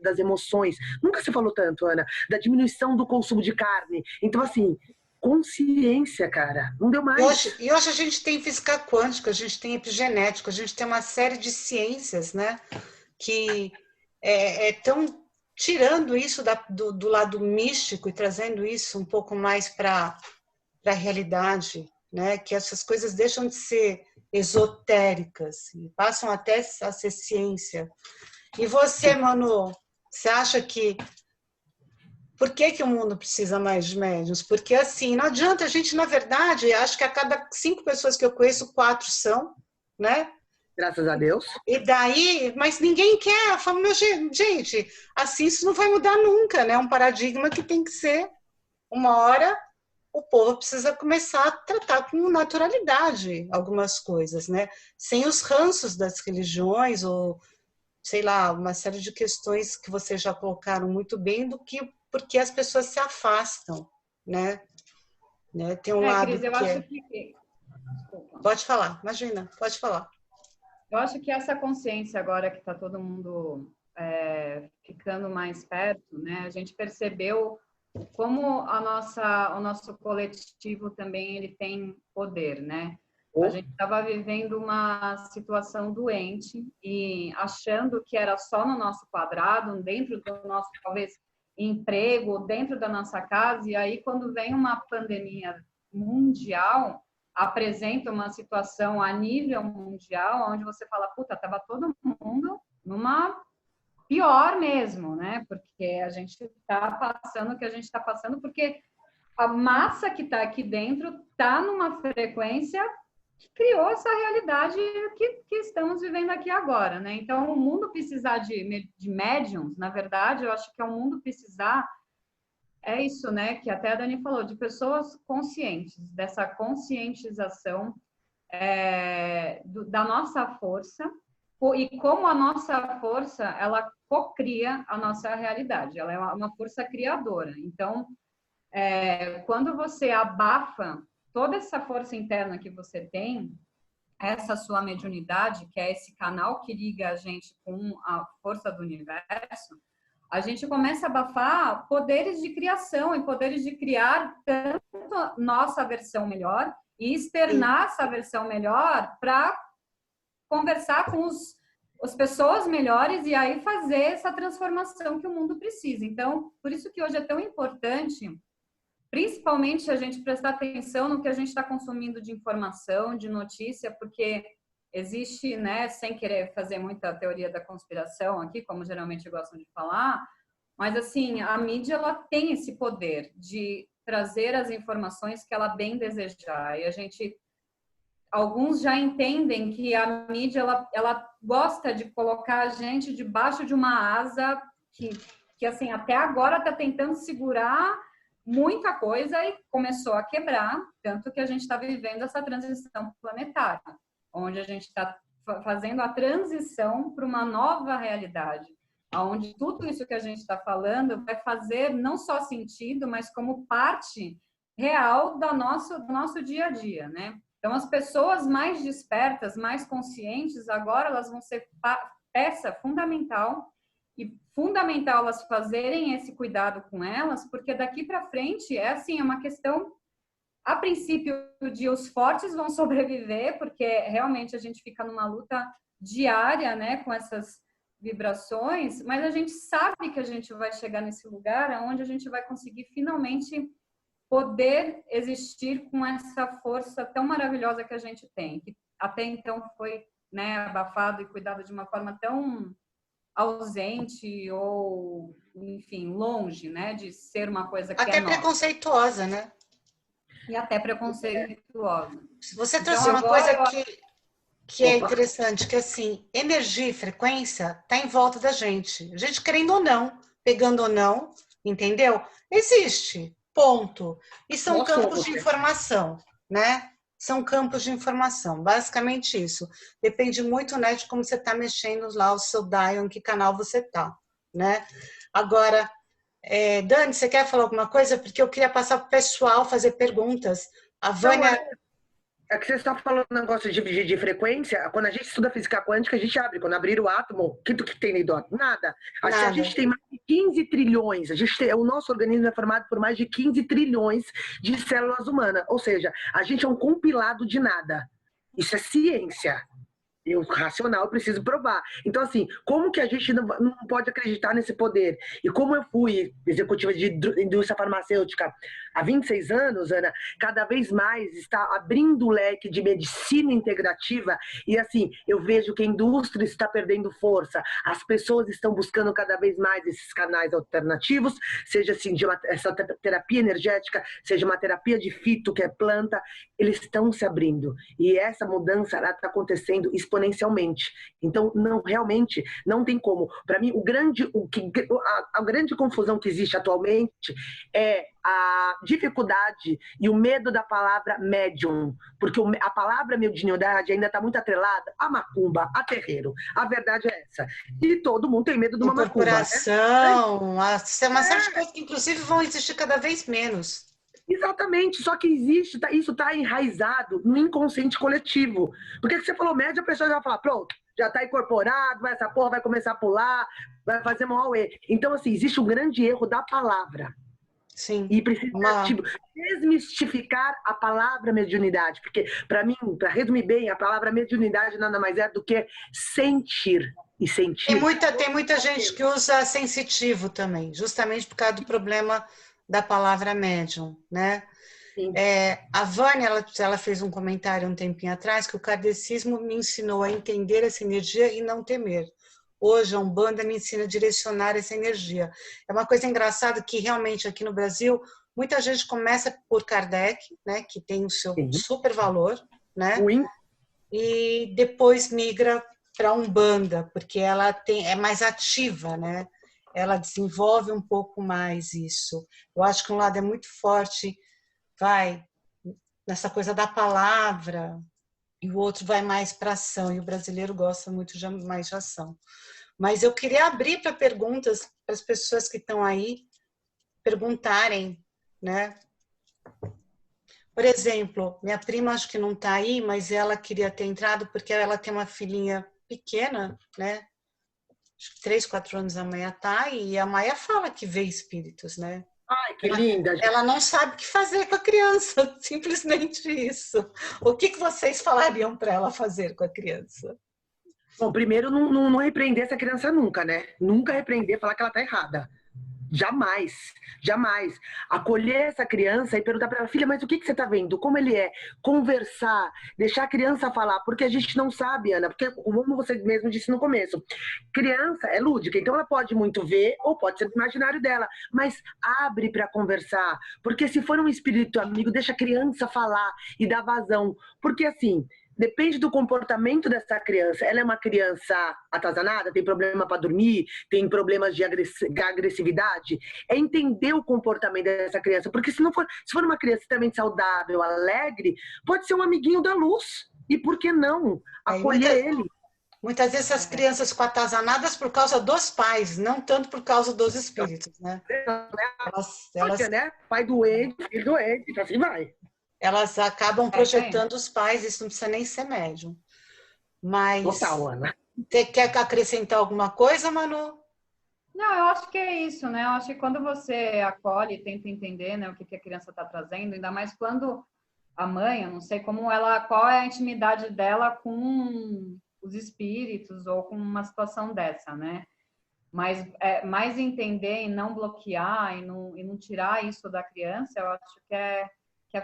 das emoções. Nunca se falou tanto, Ana, da diminuição do consumo de carne. Então, assim, consciência, cara. Não deu mais. E hoje a gente tem física quântica, a gente tem epigenética, a gente tem uma série de ciências, né, que estão tirando isso do lado místico e trazendo isso um pouco mais para a realidade, né, que essas coisas deixam de ser esotéricas e passam até a ser ciência. E você, Manu, você acha que por que o mundo precisa mais de médiuns? Porque, assim, não adianta a gente, na verdade, acho que a cada 5 pessoas que eu conheço, 4 são, né? Graças a Deus. E daí, mas ninguém quer. Eu falo, meu, gente, assim isso não vai mudar nunca, né? É um paradigma que tem que ser, uma hora, o povo precisa começar a tratar com naturalidade algumas coisas, né? Sem os ranços das religiões ou, sei lá, uma série de questões que vocês já colocaram muito bem porque as pessoas se afastam, né? Tem um lado Cris, eu que acho que... Desculpa. Pode falar, imagina, pode falar. Eu acho que essa consciência agora que está todo mundo ficando mais perto, né? A gente percebeu como o nosso coletivo também ele tem poder, né? A gente estava vivendo uma situação doente e achando que era só no nosso quadrado, dentro do nosso, talvez, emprego, dentro da nossa casa, e aí quando vem uma pandemia mundial, apresenta uma situação a nível mundial, onde você fala, puta, tava todo mundo numa pior mesmo, né? Porque a gente está passando o que a gente está passando, porque a massa que está aqui dentro está numa frequência que criou essa realidade que estamos vivendo aqui agora, né? Então, o mundo precisar de médiums, na verdade, eu acho que é o mundo precisar, é isso, né? Que até a Dani falou, de pessoas conscientes, dessa conscientização da nossa força, e como a nossa força, ela cocria a nossa realidade, ela é uma força criadora. Então, quando você abafa toda essa força interna que você tem, essa sua mediunidade, que é esse canal que liga a gente com a força do universo, a gente começa a abafar poderes de criação e poderes de criar tanto nossa versão melhor e externar essa versão melhor para conversar com as pessoas melhores e aí fazer essa transformação que o mundo precisa. Então, por isso que hoje é tão importante, principalmente a gente prestar atenção no que a gente está consumindo de informação, de notícia, porque existe, né, sem querer fazer muita teoria da conspiração aqui, como geralmente gostam de falar, mas assim, a mídia ela tem esse poder de trazer as informações que ela bem desejar. E alguns já entendem que a mídia ela gosta de colocar a gente debaixo de uma asa que assim, até agora está tentando segurar muita coisa e começou a quebrar, tanto que a gente está vivendo essa transição planetária, onde a gente está fazendo a transição para uma nova realidade, onde tudo isso que a gente está falando vai fazer não só sentido, mas como parte real do nosso dia a dia, né? Então, as pessoas mais despertas, mais conscientes, agora elas vão ser peça fundamental e fundamental elas fazerem esse cuidado com elas, porque daqui para frente é assim, é uma questão, a princípio, de os fortes vão sobreviver, porque realmente a gente fica numa luta diária, né, com essas vibrações, mas a gente sabe que a gente vai chegar nesse lugar onde a gente vai conseguir finalmente poder existir com essa força tão maravilhosa que a gente tem, que até então foi, né, abafado e cuidado de uma forma tão ausente ou, enfim, longe, né, de ser uma coisa que até é nossa. preconceituosa, né? E até preconceituosa. Você Então, trouxe uma agora coisa que é interessante, que assim, energia e frequência está em volta da gente. A gente querendo ou não, pegando ou não, entendeu? Existe, ponto. E são Nós campos somos, de né? informação, né? São campos de informação, basicamente isso. Depende muito, né, de como você está mexendo lá o seu dial, em que canal você está, né? Agora, Dani, você quer falar alguma coisa? Porque eu queria passar para o pessoal fazer perguntas. A Não, Vânia... é que você está falando um negócio de frequência. Quando a gente estuda física quântica, a gente abre. Quando abrir o átomo, o que tem dentro do átomo? Nada. A Nada. gente tem mais de 15 trilhões. O nosso organismo é formado por mais de 15 trilhões de células humanas. Ou seja, a gente é um compilado de nada. Isso é ciência. Eu, racional, preciso provar. Então, assim, como que a gente não pode acreditar nesse poder? E como eu fui executiva de indústria farmacêutica há 26 anos, Ana, cada vez mais está abrindo o leque de medicina integrativa e, assim, eu vejo que a indústria está perdendo força. As pessoas estão buscando cada vez mais esses canais alternativos, seja, assim, essa terapia energética, seja uma terapia de fito, que é planta, eles estão se abrindo. E essa mudança está acontecendo exponencialmente. Então, não, realmente, não tem como. Para mim, a grande confusão que existe atualmente é a dificuldade e o medo da palavra médium, porque a palavra mediunidade ainda está muito atrelada a macumba, a terreiro. A verdade é essa. E todo mundo tem medo de uma macumba. Incorporação, uma série de coisas que, inclusive, vão existir cada vez menos. Exatamente, só que existe, isso está enraizado no inconsciente coletivo. Porque você falou média, a pessoa já vai falar, pronto, já está incorporado, essa porra vai começar a pular, vai fazer um auê. Então, assim, existe um grande erro da palavra. Sim. E precisa desmistificar a palavra mediunidade. Porque, para mim, para resumir bem, a palavra mediunidade nada mais é do que sentir. E sentir. Tem muita gente que usa sensitivo também, justamente por causa do problema da palavra médium, né? A Vânia, ela fez um comentário um tempinho atrás que o kardecismo me ensinou a entender essa energia e não temer. Hoje a Umbanda me ensina a direcionar essa energia. É uma coisa engraçada que realmente aqui no Brasil muita gente começa por Kardec, né, que tem o seu super valor, né? E depois migra para a Umbanda, porque ela é mais ativa, né? Ela desenvolve um pouco mais isso. Eu acho que um lado é muito forte, nessa coisa da palavra, e o outro vai mais para ação, e o brasileiro gosta muito mais de ação. Mas eu queria abrir para perguntas, para as pessoas que estão aí perguntarem, né? Por exemplo, minha prima acho que não está aí, mas ela queria ter entrado porque ela tem uma filhinha pequena, né? Acho que 3, 4 anos a Maia tá, e a Maia fala que vê espíritos, né? Ai, que linda! Ela não sabe o que fazer com a criança, simplesmente isso. O que vocês falariam para ela fazer com a criança? Bom, primeiro, não repreender essa criança nunca, né? Nunca repreender, falar que ela tá errada. Jamais, jamais. Acolher essa criança e perguntar para ela, filha, mas o que você está vendo? Como ele é? Conversar, deixar a criança falar, porque a gente não sabe, Ana, porque como você mesmo disse no começo, criança é lúdica, então ela pode muito ver ou pode ser do imaginário dela, mas abre para conversar, porque se for um espírito amigo, deixa a criança falar e dar vazão, porque assim, depende do comportamento dessa criança. Ela é uma criança atazanada, tem problema para dormir, tem problemas de agressividade. É entender o comportamento dessa criança, porque se for uma criança extremamente saudável, alegre, pode ser um amiguinho da luz. E por que não acolher ele? Muitas vezes as crianças ficam atazanadas por causa dos pais, não tanto por causa dos espíritos, né? Elas... né? Pai doente, filho doente, assim vai. Elas acabam projetando os pais, isso não precisa nem ser médium. Mas total, Ana. Você quer acrescentar alguma coisa, Manu? Não, eu acho que é isso, né? Eu acho que quando você acolhe, tenta entender, né, o que a criança está trazendo, ainda mais quando a mãe, eu não sei qual é a intimidade dela com os espíritos ou com uma situação dessa, né? Mas mais entender e não bloquear e não tirar isso da criança, eu acho que é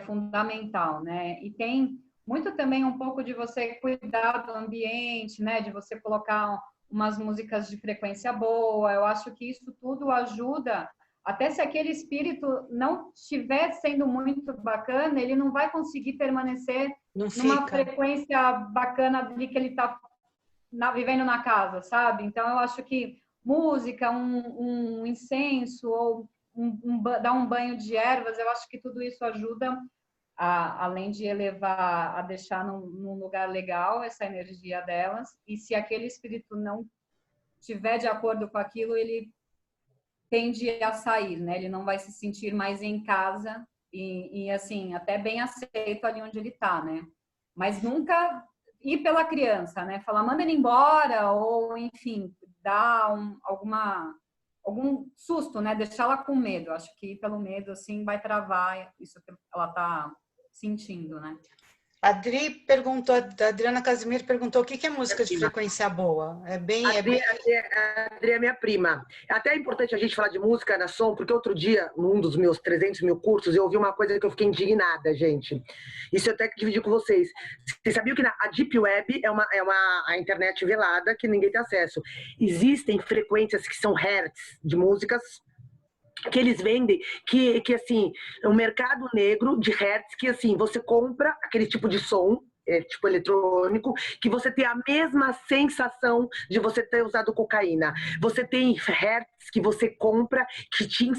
fundamental, né? E tem muito também um pouco de você cuidar do ambiente, né? De você colocar umas músicas de frequência boa. Eu acho que isso tudo ajuda até se aquele espírito não estiver sendo muito bacana, ele não vai conseguir permanecer numa frequência bacana ali que ele está vivendo na casa, sabe? Então, eu acho que música, um incenso ou dar um banho de ervas, eu acho que tudo isso ajuda, além de elevar, a deixar num lugar legal essa energia delas. E se aquele espírito não estiver de acordo com aquilo, ele tende a sair, né? Ele não vai se sentir mais em casa e assim, até bem aceito ali onde ele está, né? Mas nunca ir pela criança, né? Falar, manda ele embora, ou enfim, dar algum susto, né? Deixá-la com medo. Acho que ir pelo medo, assim, vai travar isso que ela está sentindo, né? A Adriana Casimiro perguntou o que é música de frequência boa. A Adri é minha prima. Até é importante a gente falar de música na som, porque outro dia, num dos meus 300 mil cursos, eu ouvi uma coisa que eu fiquei indignada, gente. Isso eu até que dividi com vocês. Vocês sabiam que a Deep Web é a internet velada que ninguém tem acesso. Existem frequências que são hertz de músicas que eles vendem, que assim, é um mercado negro de hertz, que assim, você compra aquele tipo de som, tipo eletrônico, que você tem a mesma sensação de você ter usado cocaína. Você tem hertz que você compra que te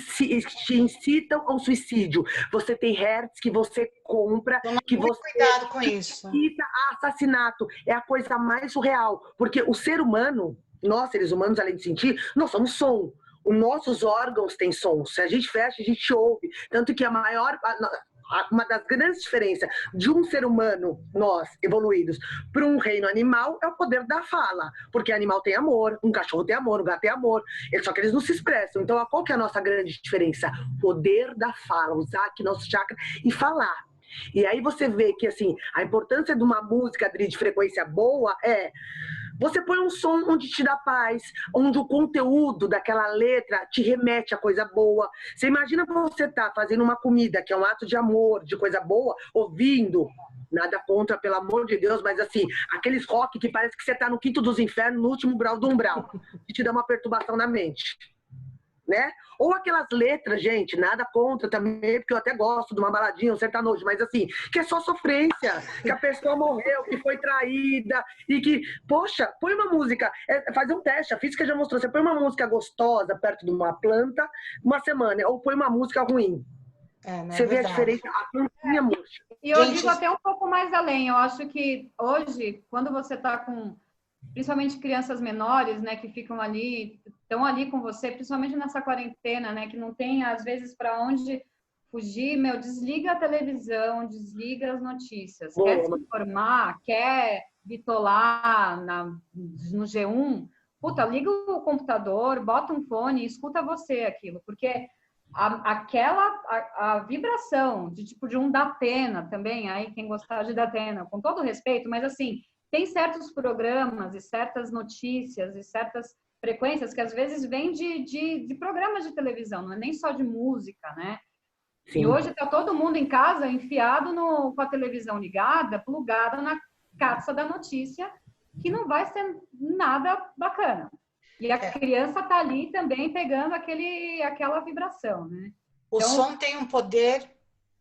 incitam ao suicídio. Você tem hertz que você compra que você cuidado com isso. incita a assassinato. É a coisa mais surreal, porque o ser humano, nós seres humanos, além de sentir, nós somos som. Os nossos órgãos têm som. Se a gente fecha, a gente ouve. Tanto que uma das grandes diferenças de um ser humano, nós, evoluídos, para um reino animal, é o poder da fala. Porque animal tem amor, um cachorro tem amor, um gato tem amor. Só que eles não se expressam. Então, qual que é a nossa grande diferença? Poder da fala, usar aqui nosso chakra e falar. E aí você vê que, assim, a importância de uma música de frequência boa é... Você põe um som onde te dá paz, onde o conteúdo daquela letra te remete a coisa boa. Você imagina você tá fazendo uma comida, que é um ato de amor, de coisa boa, ouvindo, nada contra, pelo amor de Deus, mas assim, aqueles rock que parece que você tá no quinto dos infernos, no último grau do umbral, que te dá uma perturbação na mente. Né? Ou aquelas letras, gente, nada contra também, porque eu até gosto de uma baladinha, um sertanojo, mas assim, que é só sofrência, que a pessoa morreu, que foi traída, e que, poxa, põe uma música, fazer um teste, a física já mostrou, você põe uma música gostosa perto de uma planta, uma semana, ou põe uma música ruim. Você vê a diferença, a plantinha murcha. E eu digo até um pouco mais além, eu acho que hoje, quando você está com, principalmente crianças menores, né, que ficam ali, estão ali com você, principalmente nessa quarentena, né, que não tem, às vezes, para onde fugir, desliga a televisão, desliga as notícias. Boa. Quer se informar, quer bitolar no G1, puta, liga o computador, bota um fone e escuta você aquilo, porque a vibração de um Datena também, aí quem gostar de Datena, com todo respeito, mas assim, tem certos programas e certas notícias e certas frequências que às vezes vêm de programas de televisão, não é nem só de música, né? Sim. E hoje está todo mundo em casa enfiado com a televisão ligada, plugada na caça da notícia, que não vai ser nada bacana. E a criança está ali também pegando aquela vibração, né? O som tem um poder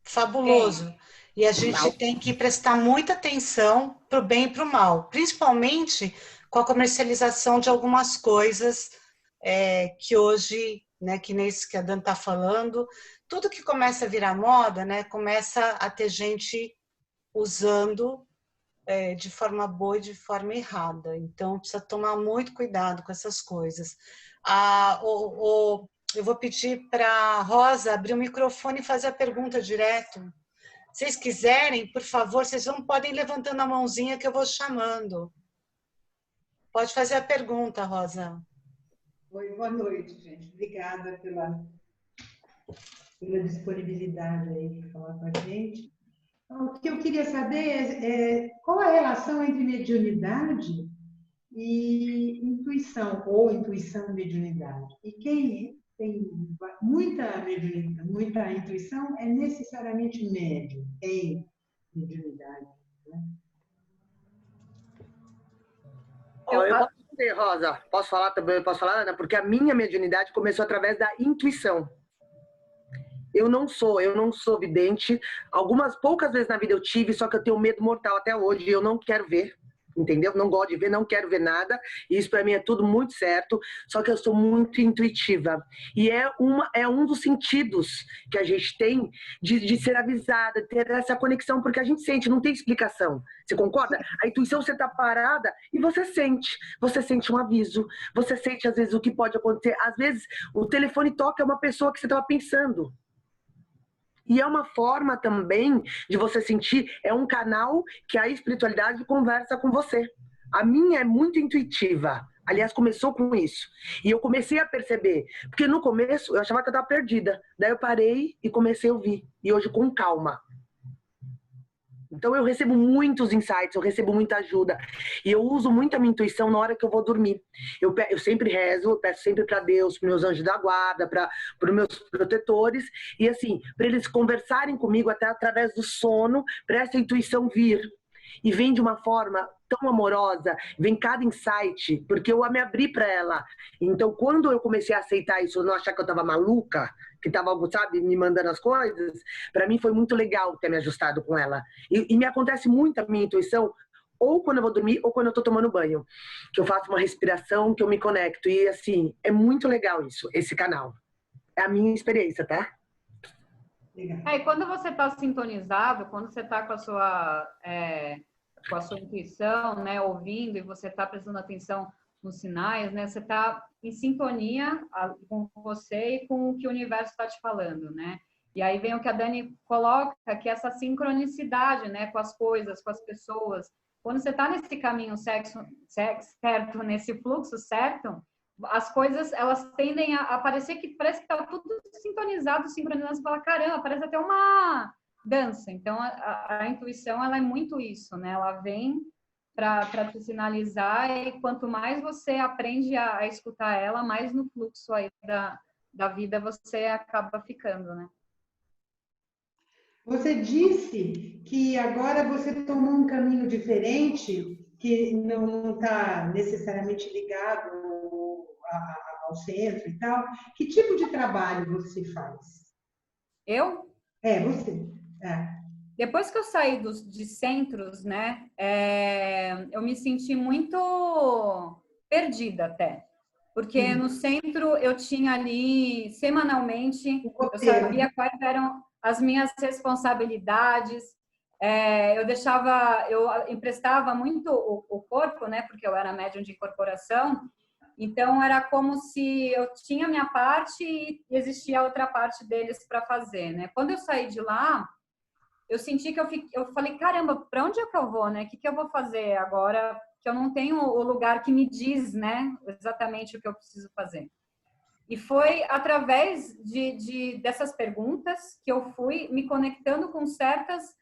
fabuloso. E a gente tem que prestar muita atenção para o bem e para o mal, principalmente com a comercialização de algumas coisas que hoje, né, que nem isso que a Dan está falando, tudo que começa a virar moda, né, começa a ter gente usando de forma boa e de forma errada. Então, precisa tomar muito cuidado com essas coisas. Eu vou pedir para a Rosa abrir o microfone e fazer a pergunta direto. Se vocês quiserem, por favor, vocês não podem ir levantando a mãozinha que eu vou chamando. Pode fazer a pergunta, Rosa. Oi, boa noite, gente. Obrigada pela disponibilidade aí de falar com a gente. Então, o que eu queria saber é qual a relação entre mediunidade e intuição, ou intuição e mediunidade. E quem tem muita intuição é necessariamente médium, tem mediunidade. Né? Eu posso dizer, Rosa, posso falar também, Ana? Porque a minha mediunidade começou através da intuição. Eu não sou vidente. Algumas poucas vezes na vida eu tive, só que eu tenho medo mortal até hoje e eu não quero ver. Entendeu? Não gosto de ver, não quero ver nada. E isso para mim é tudo muito certo. Só que eu sou muito intuitiva. E é um dos sentidos que a gente tem de ser avisada, ter essa conexão, porque a gente sente, não tem explicação. Você concorda? A intuição, você tá parada e você sente. Você sente um aviso. Você sente, às vezes, o que pode acontecer. Às vezes, o telefone toca uma pessoa que você estava pensando. E é uma forma também de você sentir, é um canal que a espiritualidade conversa com você. A minha é muito intuitiva. Aliás, começou com isso. E eu comecei a perceber. Porque no começo eu achava que eu estava perdida. Daí eu parei e comecei a ouvir. E hoje com calma. Então eu recebo muitos insights, eu recebo muita ajuda. E eu uso muito a minha intuição na hora que eu vou dormir. Eu sempre rezo, eu peço sempre para Deus, para meus anjos da guarda, para os meus protetores. E assim, para eles conversarem comigo até através do sono, para essa intuição vir. E vem de uma forma tão amorosa, vem cada insight, porque eu me abri para ela. Então, quando eu comecei a aceitar isso, eu não achar que eu estava maluca, que estava, sabe, me mandando as coisas, para mim foi muito legal ter me ajustado com ela. E me acontece muito a minha intuição, ou quando eu vou dormir, ou quando eu tô tomando banho. Que eu faço uma respiração, que eu me conecto. E, assim, é muito legal isso, esse canal. É a minha experiência, tá? E quando você está sintonizado, quando você está com com a sua intuição, né, ouvindo, e você está prestando atenção nos sinais, né, você está em sintonia com você e com o que o universo está te falando, né? E aí vem o que a Dani coloca, que é essa sincronicidade, né, com as coisas, com as pessoas. Quando você está nesse caminho certo, nesse fluxo certo, as coisas, elas tendem a parecer que parece que está tudo sintonizado, sincronizado, você fala, caramba, parece até uma dança. Então, a intuição, ela é muito isso, né? Ela vem para te sinalizar e quanto mais você aprende a escutar ela, mais no fluxo aí da vida você acaba ficando, né? Você disse que agora você tomou um caminho diferente, que não está necessariamente ligado ao centro e tal. Que tipo de trabalho você faz? Eu? Você. É. Depois que eu saí de centros, né, eu me senti muito perdida até. Porque no centro eu tinha ali, semanalmente, eu sabia quais eram as minhas responsabilidades, eu emprestava muito o corpo, né, porque eu era médium de incorporação, então era como se eu tinha a minha parte e existia a outra parte deles para fazer, né. Quando eu saí de lá, eu senti que eu falei, caramba, para onde é que eu vou, né? O que eu vou fazer agora que eu não tenho o lugar que me diz, né, exatamente o que eu preciso fazer? E foi através dessas perguntas que eu fui me conectando com certas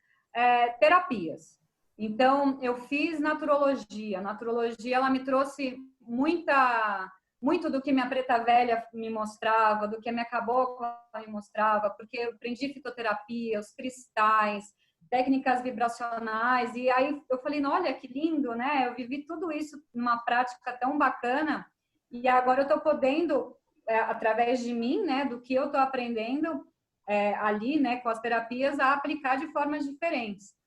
terapias. Então, eu fiz naturologia. A naturologia, ela me trouxe muito do que minha preta velha me mostrava, do que a minha cabocla me mostrava, porque eu aprendi fitoterapia, os cristais, técnicas vibracionais, e aí eu falei, olha que lindo, né? Eu vivi tudo isso numa prática tão bacana, e agora eu estou podendo, através de mim, né, do que eu estou aprendendo ali, né, com as terapias, a aplicar de formas diferentes.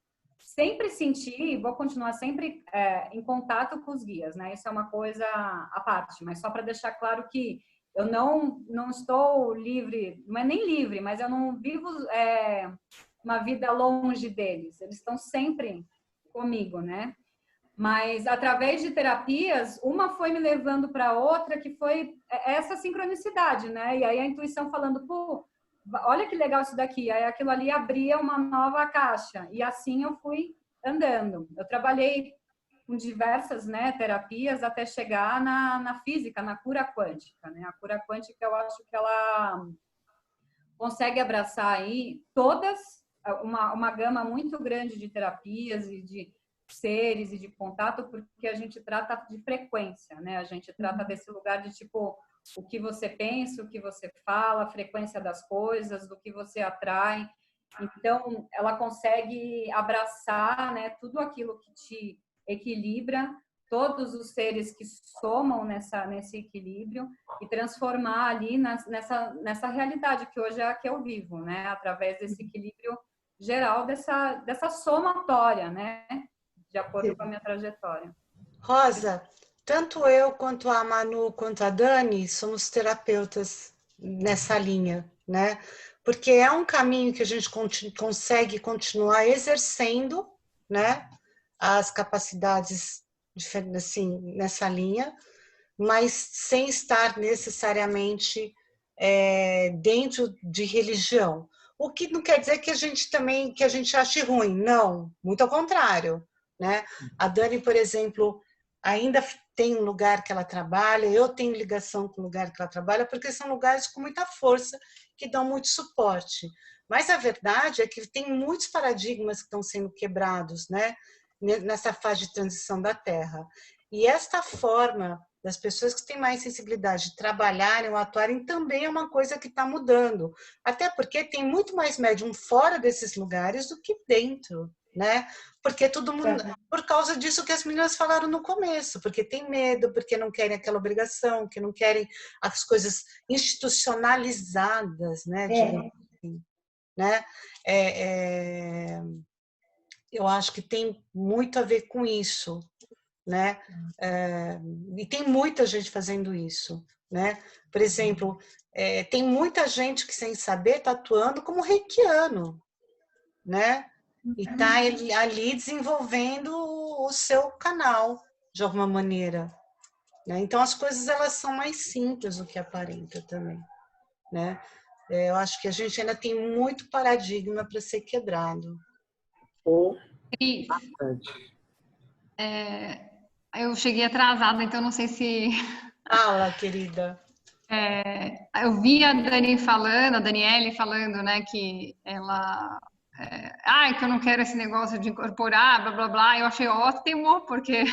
Sempre senti, vou continuar sempre em contato com os guias, né? Isso é uma coisa à parte, mas só para deixar claro que eu não estou livre, não é nem livre, mas eu não vivo uma vida longe deles. Eles estão sempre comigo, né? Mas através de terapias, uma foi me levando para outra, que foi essa sincronicidade, né? E aí a intuição falando, pô, olha que legal isso daqui. Aí aquilo ali abria uma nova caixa. E assim eu fui andando. Eu trabalhei com diversas, né, terapias até chegar na física, na cura quântica, né? A cura quântica, eu acho que ela consegue abraçar aí todas, uma gama muito grande de terapias e de seres e de contato, porque a gente trata de frequência, né? A gente trata desse lugar de tipo o que você pensa, o que você fala, a frequência das coisas, do que você atrai. Então, ela consegue abraçar, né, tudo aquilo que te equilibra todos os seres que somam nesse equilíbrio e transformar ali nessa realidade que hoje é a que eu vivo, né? Através desse equilíbrio geral, dessa somatória, né? De acordo com a minha trajetória. Rosa, tanto eu quanto a Manu quanto a Dani somos terapeutas nessa linha, né? Porque é um caminho que a gente consegue continuar exercendo, né? As capacidades, assim, nessa linha, mas sem estar necessariamente dentro de religião. O que não quer dizer que a gente ache ruim, não, muito ao contrário, né? A Dani, por exemplo, ainda tem um lugar que ela trabalha, eu tenho ligação com o lugar que ela trabalha, porque são lugares com muita força, que dão muito suporte. Mas a verdade é que tem muitos paradigmas que estão sendo quebrados, né? Nessa fase de transição da Terra. E esta forma das pessoas que têm mais sensibilidade de trabalharem ou atuarem também é uma coisa que está mudando. Até porque tem muito mais médium fora desses lugares do que dentro, né? Porque todo mundo, por causa disso que as meninas falaram no começo, porque tem medo, porque não querem aquela obrigação, que não querem as coisas institucionalizadas, né? Digamos assim, né? Eu acho que tem muito a ver com isso, né? E tem muita gente fazendo isso, né? Por exemplo, tem muita gente que sem saber está atuando como reikiano, né? E está ali desenvolvendo o seu canal de alguma maneira, né? Então as coisas elas são mais simples do que aparenta também, né? Eu acho que a gente ainda tem muito paradigma para ser quebrado. Cris, eu cheguei atrasada, então não sei se... Fala, querida. Eu vi a Daniele falando, né, que ela... que eu não quero esse negócio de incorporar, blá, blá, blá. Eu achei ótimo, porque...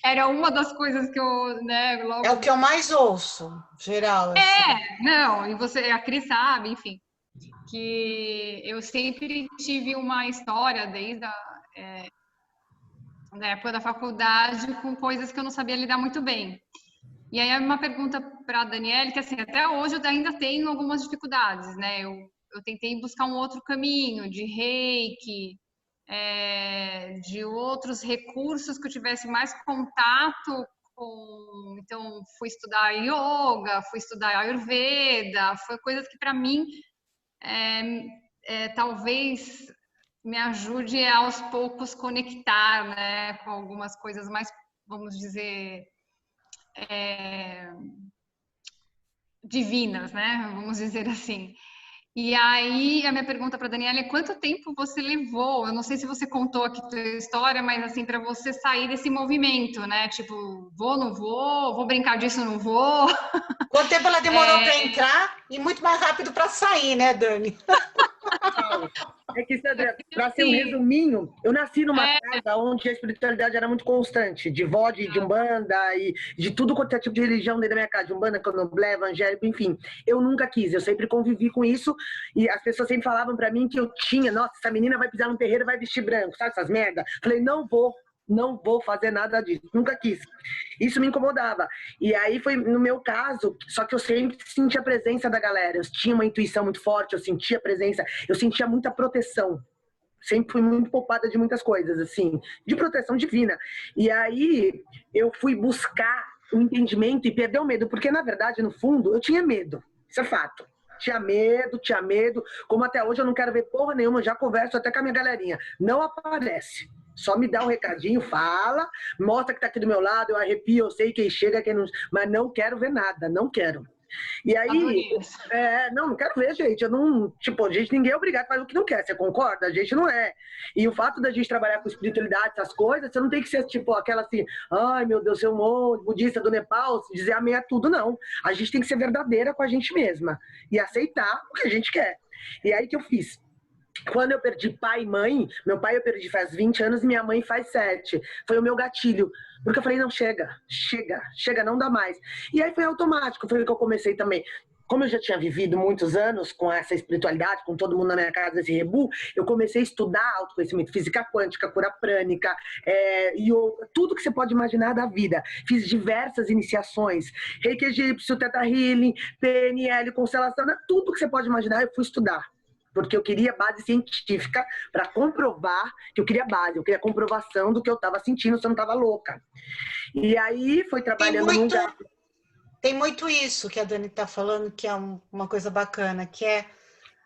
era uma das coisas que eu, né, logo... É o que eu mais ouço, geral. Assim. Não, e a Cris sabe, enfim, que eu sempre tive uma história desde na época da faculdade com coisas que eu não sabia lidar muito bem. E aí uma pergunta para a Daniele, que assim, até hoje eu ainda tenho algumas dificuldades, né? Eu tentei buscar um outro caminho de reiki, de outros recursos que eu tivesse mais contato com... Então, fui estudar yoga, fui estudar ayurveda, foi coisas que para mim talvez me ajude a aos poucos conectar, né, com algumas coisas mais, vamos dizer, divinas, né, vamos dizer assim. E aí, a minha pergunta para a Daniela é quanto tempo você levou? Eu não sei se você contou aqui a sua história, mas assim, para você sair desse movimento, né? Tipo, vou, não vou brincar disso, não vou. Quanto tempo ela demorou para entrar e muito mais rápido para sair, né, Dani? É que, Sandra, para ser um resuminho, eu nasci numa casa onde a espiritualidade era muito constante, de vó, de umbanda e de tudo quanto é tipo de religião dentro da minha casa, de umbanda, candomblé, evangélico, enfim. Eu nunca quis, eu sempre convivi com isso e as pessoas sempre falavam para mim que eu tinha, nossa, essa menina vai pisar no terreiro e vai vestir branco, sabe essas merda? Falei, não vou fazer nada disso, nunca quis. Isso me incomodava. E aí foi no meu caso, só que eu sempre sentia a presença da galera, eu tinha uma intuição muito forte, eu sentia a presença, eu sentia muita proteção. Sempre fui muito poupada de muitas coisas, assim, de proteção divina. E aí eu fui buscar o entendimento e perder o medo, porque na verdade, no fundo, eu tinha medo, isso é fato. Tinha medo, como até hoje eu não quero ver porra nenhuma, já converso até com a minha galerinha. Não aparece. Só me dá um recadinho, fala, mostra que tá aqui do meu lado, eu arrepio, eu sei quem chega, quem não... Mas não quero ver nada, não quero. E aí, não quero ver, gente. Eu não, tipo, gente, ninguém é obrigado a fazer o que não quer, você concorda? A gente não é. E o fato da gente trabalhar com espiritualidade, essas coisas, você não tem que ser, tipo, aquela assim, ai, meu Deus, ser um monge budista do Nepal, dizer amém a tudo, não. A gente tem que ser verdadeira com a gente mesma e aceitar o que a gente quer. E aí que eu fiz. Quando eu perdi pai e mãe, meu pai eu perdi faz 20 anos e minha mãe faz 7. Foi o meu gatilho. Porque eu falei, não, chega, não dá mais. E aí foi automático, foi o que eu comecei também. como eu já tinha vivido muitos anos com essa espiritualidade, com todo mundo na minha casa, esse rebu, eu comecei a estudar autoconhecimento, física quântica, cura prânica, tudo que você pode imaginar da vida. Fiz diversas iniciações, reiki egípcio, teta healing, PNL, constelação, tudo que você pode imaginar eu fui estudar. Porque eu queria base científica para comprovar que eu queria base, eu queria comprovação do que eu estava sentindo, se eu não estava louca. E aí foi trabalhando num lugar. Tem muito isso que a Dani está falando, que é uma coisa bacana, que é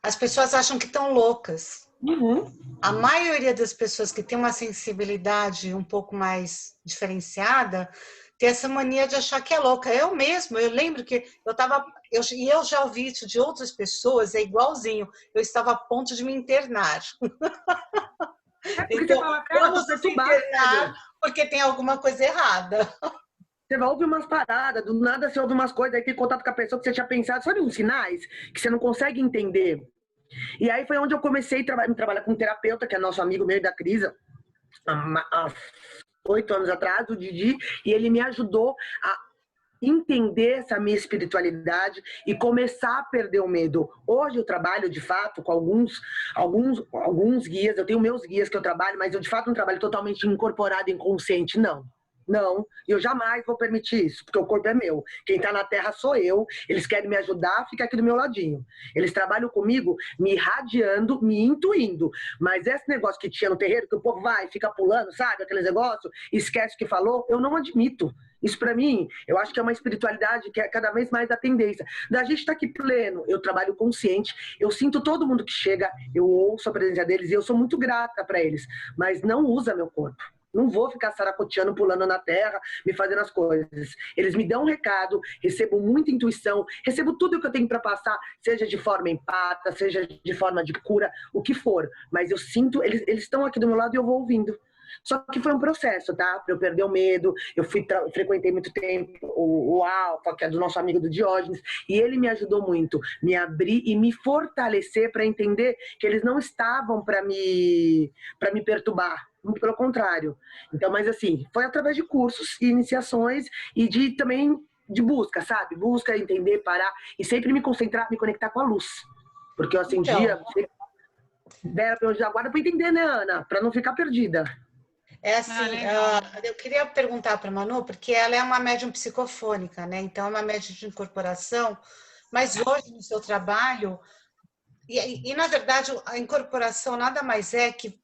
as pessoas acham que estão loucas. Uhum. A maioria das pessoas que tem uma sensibilidade um pouco mais diferenciada tem essa mania de achar que é louca. Eu lembro que eu já ouvi isso de outras pessoas, é igualzinho. Eu estava a ponto de me internar. Porque então, você fala, cara, vamos se internar porque tem alguma coisa errada. Você vai ouvir umas paradas, do nada você ouve umas coisas, aí tem contato com a pessoa que você tinha pensado, sabe uns sinais que você não consegue entender. E aí foi onde eu comecei a trabalhar com um terapeuta, que é nosso amigo meio da Cris, há 8 anos atrás, o Didi, e ele me ajudou a entender essa minha espiritualidade e começar a perder o medo. Hoje eu trabalho, de fato, com alguns guias, eu tenho meus guias que eu trabalho, mas eu, de fato, não trabalho totalmente incorporado, inconsciente, não. Não, eu jamais vou permitir isso, porque o corpo é meu. Quem tá na Terra sou eu. Eles querem me ajudar, fica aqui do meu ladinho. Eles trabalham comigo, me irradiando, me intuindo. Mas esse negócio que tinha no terreiro, que o povo vai, fica pulando, sabe? Aqueles negócios, esquece o que falou, eu não admito. Isso pra mim, eu acho que é uma espiritualidade que é cada vez mais a tendência. Da gente tá aqui pleno, eu trabalho consciente, eu sinto todo mundo que chega, eu ouço a presença deles e eu sou muito grata pra eles. Mas não usa meu corpo. Não vou ficar saracoteando, pulando na terra, me fazendo as coisas. Eles me dão um recado, recebo muita intuição, recebo tudo o que eu tenho para passar, seja de forma empática, seja de forma de cura, o que for. Mas eu sinto, eles estão aqui do meu lado e eu vou ouvindo. Só que foi um processo, tá? Para eu perder o medo. Eu frequentei muito tempo o Alfa, que é do nosso amigo do Diógenes, e ele me ajudou muito, me abrir e me fortalecer para entender que eles não estavam para me perturbar. Muito pelo contrário. Então, mas assim, foi através de cursos e iniciações e também de busca, sabe? Busca, entender, parar e sempre me concentrar, me conectar com a luz. Porque eu acendia, eu já guardo para entender, né, Ana? Para não ficar perdida. É assim, eu queria perguntar para a Manu, porque ela é uma médium psicofônica, né? Então, é uma médium de incorporação, mas hoje no seu trabalho, e na verdade, a incorporação nada mais é que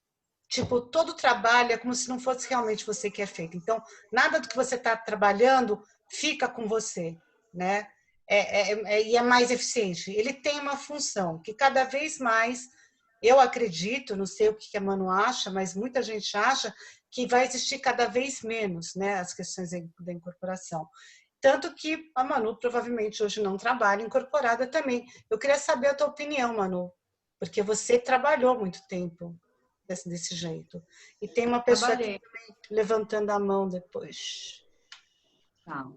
tipo, todo trabalho é como se não fosse realmente você que é feito. Então, nada do que você está trabalhando fica com você, né? E é mais eficiente. Ele tem uma função que cada vez mais, eu acredito, não sei o que a Manu acha, mas muita gente acha que vai existir cada vez menos, né, as questões da incorporação. Tanto que a Manu provavelmente hoje não trabalha incorporada também. Eu queria saber a tua opinião, Manu, porque você trabalhou muito tempo desse jeito. E tem uma pessoa aqui também levantando a mão depois. Tá.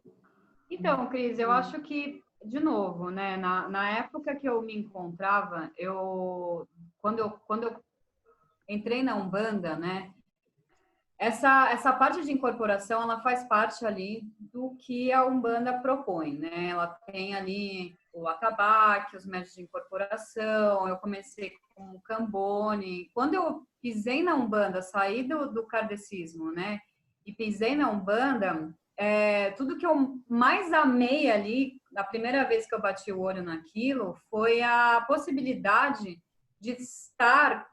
Então, Cris, eu acho que, de novo, né, na época que eu me encontrava, quando eu entrei na Umbanda, né, essa parte de incorporação, ela faz parte ali do que a Umbanda propõe, né? Ela tem ali o atabaque, os métodos de incorporação, eu comecei com o Cambone. Quando eu pisei na Umbanda, saí do kardecismo, né? E pisei na Umbanda, tudo que eu mais amei ali, na primeira vez que eu bati o olho naquilo, foi a possibilidade de estar,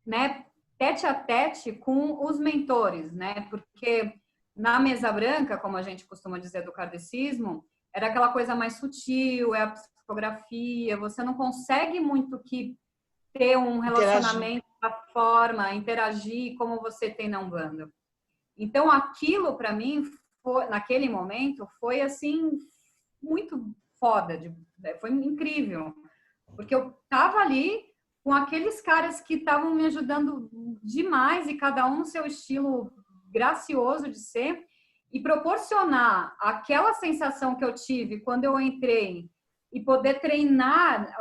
né, tete a tete com os mentores, né? Porque na mesa branca, como a gente costuma dizer do kardecismo, era aquela coisa mais sutil, é a psicografia, você não consegue muito que ter um relacionamento da forma, interagir como você tem na Umbanda. Então, aquilo para mim, naquele momento, foi assim, muito foda, foi incrível, porque eu tava ali com aqueles caras que estavam me ajudando demais e cada um no seu estilo gracioso de ser, e proporcionar aquela sensação que eu tive quando eu entrei e poder treinar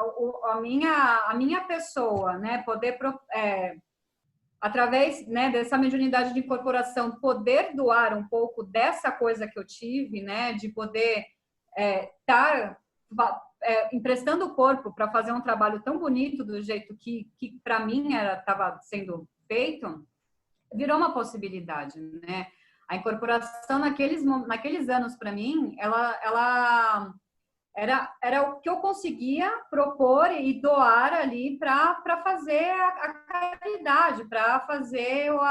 a minha pessoa, né, poder através, né, dessa mediunidade de incorporação, poder doar um pouco dessa coisa que eu tive, né, de poder emprestando o corpo para fazer um trabalho tão bonito do jeito que para mim estava sendo feito, virou uma possibilidade, né? A incorporação naqueles anos, para mim, ela era o que eu conseguia propor e doar ali para fazer a caridade, para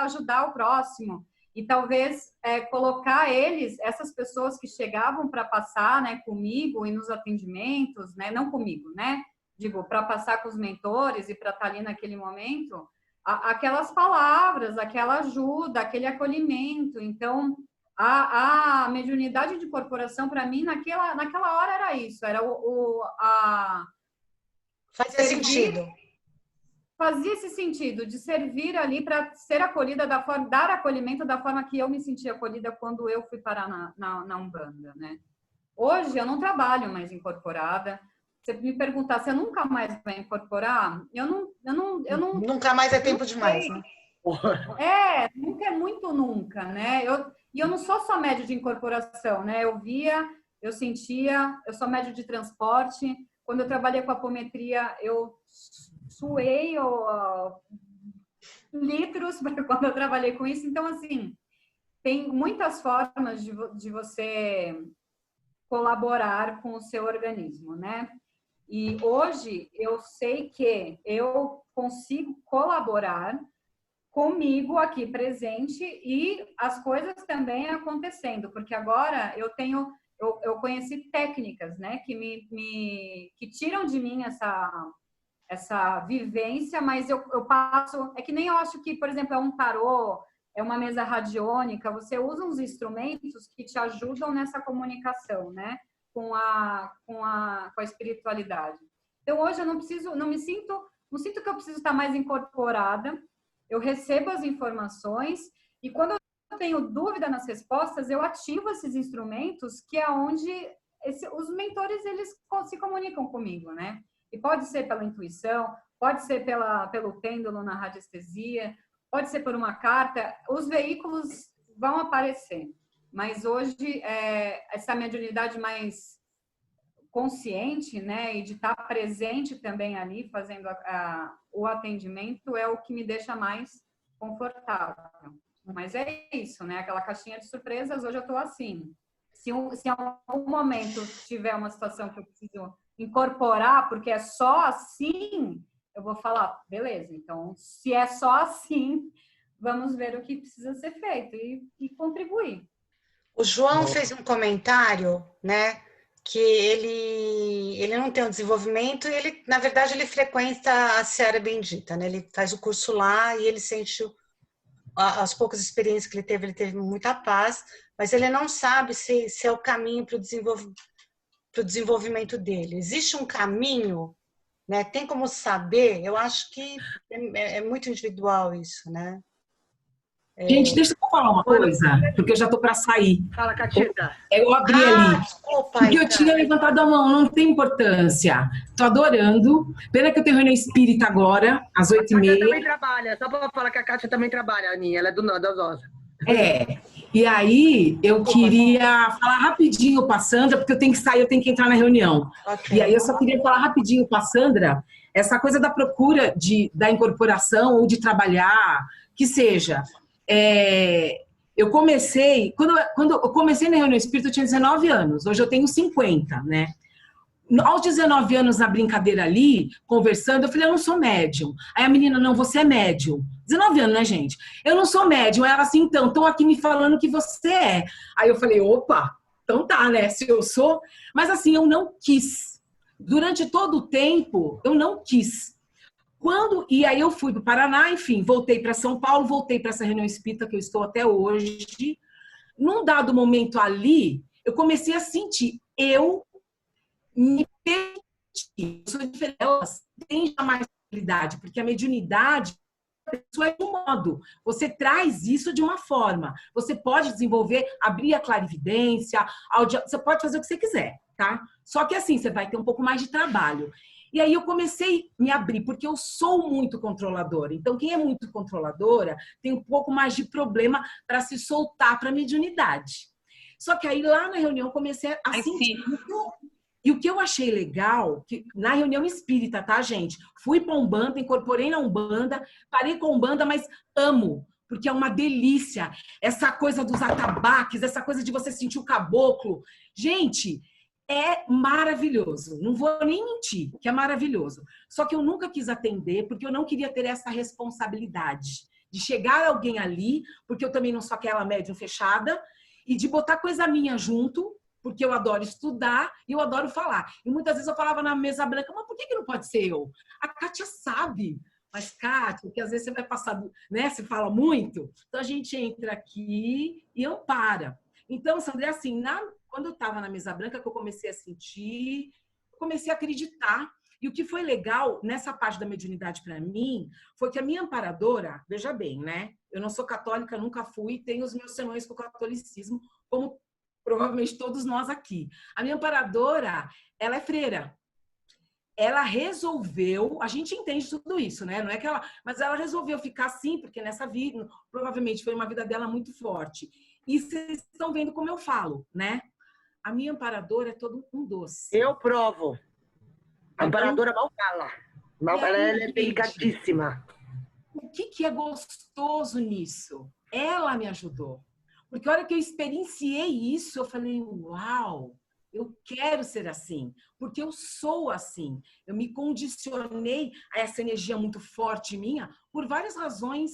ajudar o próximo. E talvez colocar essas pessoas que chegavam para passar, né, comigo e nos atendimentos, né, não comigo, né? Digo, para passar com os mentores e para estar ali naquele momento, aquelas palavras, aquela ajuda, aquele acolhimento. Então, a mediunidade de incorporação, para mim, naquela hora era isso, era Fazia sentido. Fazia esse sentido de servir ali para ser acolhida dar acolhimento da forma que eu me senti acolhida quando eu fui parar na Umbanda, né? Hoje eu não trabalho mais incorporada. Você me perguntar se eu nunca mais vou incorporar, eu não. Nunca mais é tempo demais, né? Nunca é muito nunca, né? E eu não sou só médio de incorporação, né? Eu via, eu sentia, eu sou médio de transporte. Quando eu trabalhei com apometria, eu suei litros quando eu trabalhei com isso. Então, assim, tem muitas formas de você colaborar com o seu organismo, né? E hoje eu sei que eu consigo colaborar comigo aqui presente e as coisas também acontecendo, porque agora eu conheci técnicas, né, que tiram de mim essa vivência, mas eu passo, é que nem eu acho que, por exemplo, é um tarô, é uma mesa radiônica, você usa uns instrumentos que te ajudam nessa comunicação, né, com a espiritualidade. Então hoje eu não sinto que eu preciso estar mais incorporada. Eu recebo as informações e quando eu tenho dúvida nas respostas, eu ativo esses instrumentos, que é onde os mentores eles se comunicam comigo, né? E pode ser pela intuição, pode ser pelo pêndulo na radiestesia, pode ser por uma carta. Os veículos vão aparecer, mas hoje essa mediunidade mais consciente, né, e de estar presente também ali, fazendo o atendimento, é o que me deixa mais confortável. Mas é isso, né, aquela caixinha de surpresas, hoje eu estou assim. Se em algum momento tiver uma situação que eu preciso incorporar, porque é só assim, eu vou falar, beleza, então, se é só assim, vamos ver o que precisa ser feito e contribuir. O João fez um comentário, né, que ele não tem um desenvolvimento e ele, na verdade, ele frequenta a Seara Bendita, né? Ele faz o curso lá e ele sente, as poucas experiências que ele teve muita paz, mas ele não sabe se é o caminho para o desenvolvimento dele. Existe um caminho, né? Tem como saber? Eu acho que é muito individual isso, né? Gente, deixa eu falar uma coisa, porque eu já estou para sair. Fala, Catita. Eu abri ali, desculpa, porque eu tinha levantado a mão, não tem importância. Estou adorando. Pena que eu tenho reunião espírita agora, às 8h30. A Kátia também trabalha, só para falar que a Kátia também trabalha, Aninha, ela é da Zosa. E aí eu queria falar rapidinho para a Sandra, porque eu tenho que sair, eu tenho que entrar na reunião. Okay. E aí eu só queria falar rapidinho para a Sandra, essa coisa da procura da incorporação ou de trabalhar, que seja... eu comecei, quando eu comecei na reunião espírita, eu tinha 19 anos, hoje eu tenho 50, né? Aos 19 anos, na brincadeira ali, conversando, eu falei, eu não sou médium. Aí a menina, não, você é médium. 19 anos, né, gente? Eu não sou médium. Ela assim, então, estão aqui me falando que você é. Aí eu falei, opa, então tá, né, se eu sou. Mas assim, eu não quis. Durante todo o tempo, eu não quis. E aí eu fui para o Paraná, enfim, voltei para São Paulo, voltei para essa reunião espírita que eu estou até hoje. Num dado momento ali, eu comecei a sentir, eu me permiti, eu sou diferente, elas têm mais habilidade, porque a mediunidade, a pessoa é de um modo, você traz isso de uma forma, você pode desenvolver, abrir a clarividência, você pode fazer o que você quiser, tá? Só que assim, você vai ter um pouco mais de trabalho. E aí eu comecei a me abrir, porque eu sou muito controladora. Então, quem é muito controladora tem um pouco mais de problema para se soltar para a mediunidade. Só que aí lá na reunião eu comecei a sentir muito... E o que eu achei legal, que na reunião espírita, tá, gente? Fui para Umbanda, incorporei na Umbanda, parei com Umbanda, mas amo, porque é uma delícia. Essa coisa dos atabaques, essa coisa de você sentir o caboclo. Gente, é maravilhoso. Não vou nem mentir, que é maravilhoso. Só que eu nunca quis atender, porque eu não queria ter essa responsabilidade de chegar alguém ali, porque eu também não sou aquela médium fechada, e de botar coisa minha junto, porque eu adoro estudar e eu adoro falar. E muitas vezes eu falava na mesa branca, mas por que não pode ser eu? A Kátia sabe. Mas, Kátia, porque às vezes você vai passar, né? Você fala muito. Então, a gente entra aqui e ampara. Então, Sandra, é assim, quando eu estava na mesa branca, que eu comecei a sentir, eu comecei a acreditar. E o que foi legal nessa parte da mediunidade para mim, foi que a minha amparadora, veja bem, né? Eu não sou católica, nunca fui, tenho os meus senões com o catolicismo, como provavelmente todos nós aqui. A minha amparadora, ela é freira. Ela resolveu, a gente entende tudo isso, né? Não é que ela, mas ela resolveu ficar assim, porque nessa vida, provavelmente foi uma vida dela muito forte. E vocês estão vendo como eu falo, né? A minha amparadora é todo um doce. Eu provo. A amparadora mal fala. Ela é delicadíssima. O que é gostoso nisso? Ela me ajudou. Porque a hora que eu experienciei isso, eu falei, uau, eu quero ser assim, porque eu sou assim. Eu me condicionei a essa energia muito forte minha por várias razões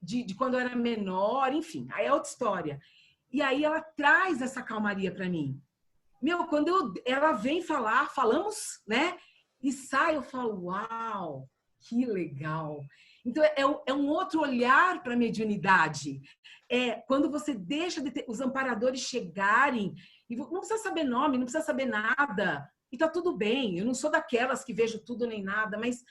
de quando eu era menor, enfim, aí é outra história. E aí ela traz essa calmaria para mim. Meu, quando ela vem falar, falamos, né? E sai, eu falo, uau, que legal. Então, é um outro olhar para a mediunidade. É quando você deixa os amparadores chegarem, e não precisa saber nome, não precisa saber nada, e tá tudo bem. Eu não sou daquelas que vejo tudo nem nada, mas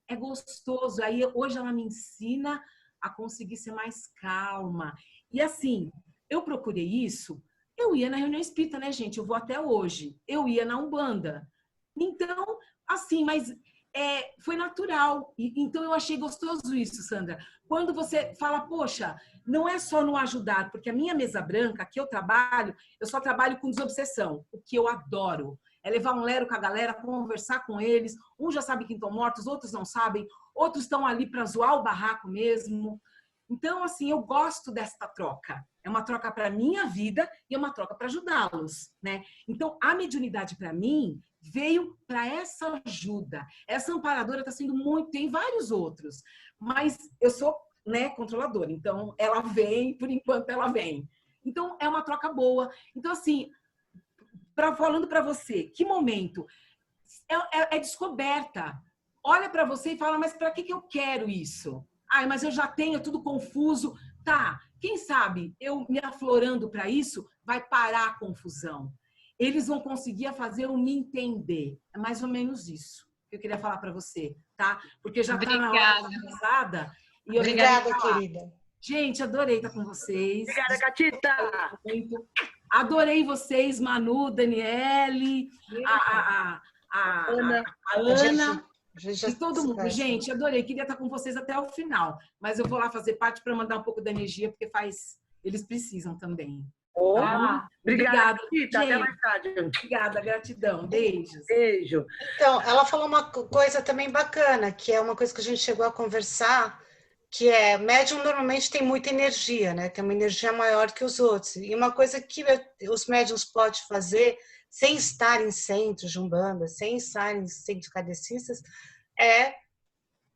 é gostoso. Aí, hoje ela me ensina a conseguir ser mais calma. E assim, eu procurei isso, eu ia na reunião espírita, né, gente? Eu vou até hoje. Eu ia na Umbanda. Então, assim, mas foi natural. Então, eu achei gostoso isso, Sandra. Quando você fala, poxa, não é só no ajudar, porque a minha mesa branca, que eu trabalho, eu só trabalho com desobsessão, o que eu adoro. É levar um lero com a galera, conversar com eles. Uns já sabem que estão mortos, outros não sabem. Outros estão ali para zoar o barraco mesmo. Então, assim, eu gosto desta troca. É uma troca para a minha vida e é uma troca para ajudá-los, né? Então, a mediunidade, para mim, veio para essa ajuda. Essa amparadora está sendo muito... Tem vários outros, mas eu sou, né, controladora. Então, ela vem, por enquanto ela vem. Então, é uma troca boa. Então, assim, falando para você, que momento? É descoberta. Olha para você e fala, mas para que eu quero isso? Ai, mas eu já tenho tudo confuso. Tá, quem sabe eu me aflorando para isso vai parar a confusão. Eles vão conseguir fazer eu me entender. É mais ou menos isso que eu queria falar para você, tá? Porque já está na hora passada. E Obrigada, querida. Gente, adorei estar com vocês. Obrigada, Catita. Adorei vocês, Manu, Daniele, a Ana. De todo mundo. Gente, adorei. Queria estar com vocês até o final. Mas eu vou lá fazer parte para mandar um pouco de energia, porque eles precisam também. Obrigada, Tita. Até mais tarde. Obrigada, gratidão. Beijos. Beijo. Então, ela falou uma coisa também bacana, que é uma coisa que a gente chegou a conversar, que é, médium normalmente tem muita energia, né? Tem uma energia maior que os outros. E uma coisa que os médiums podem fazer, sem estar em centros de Umbanda, sem estar em centros kardecistas, é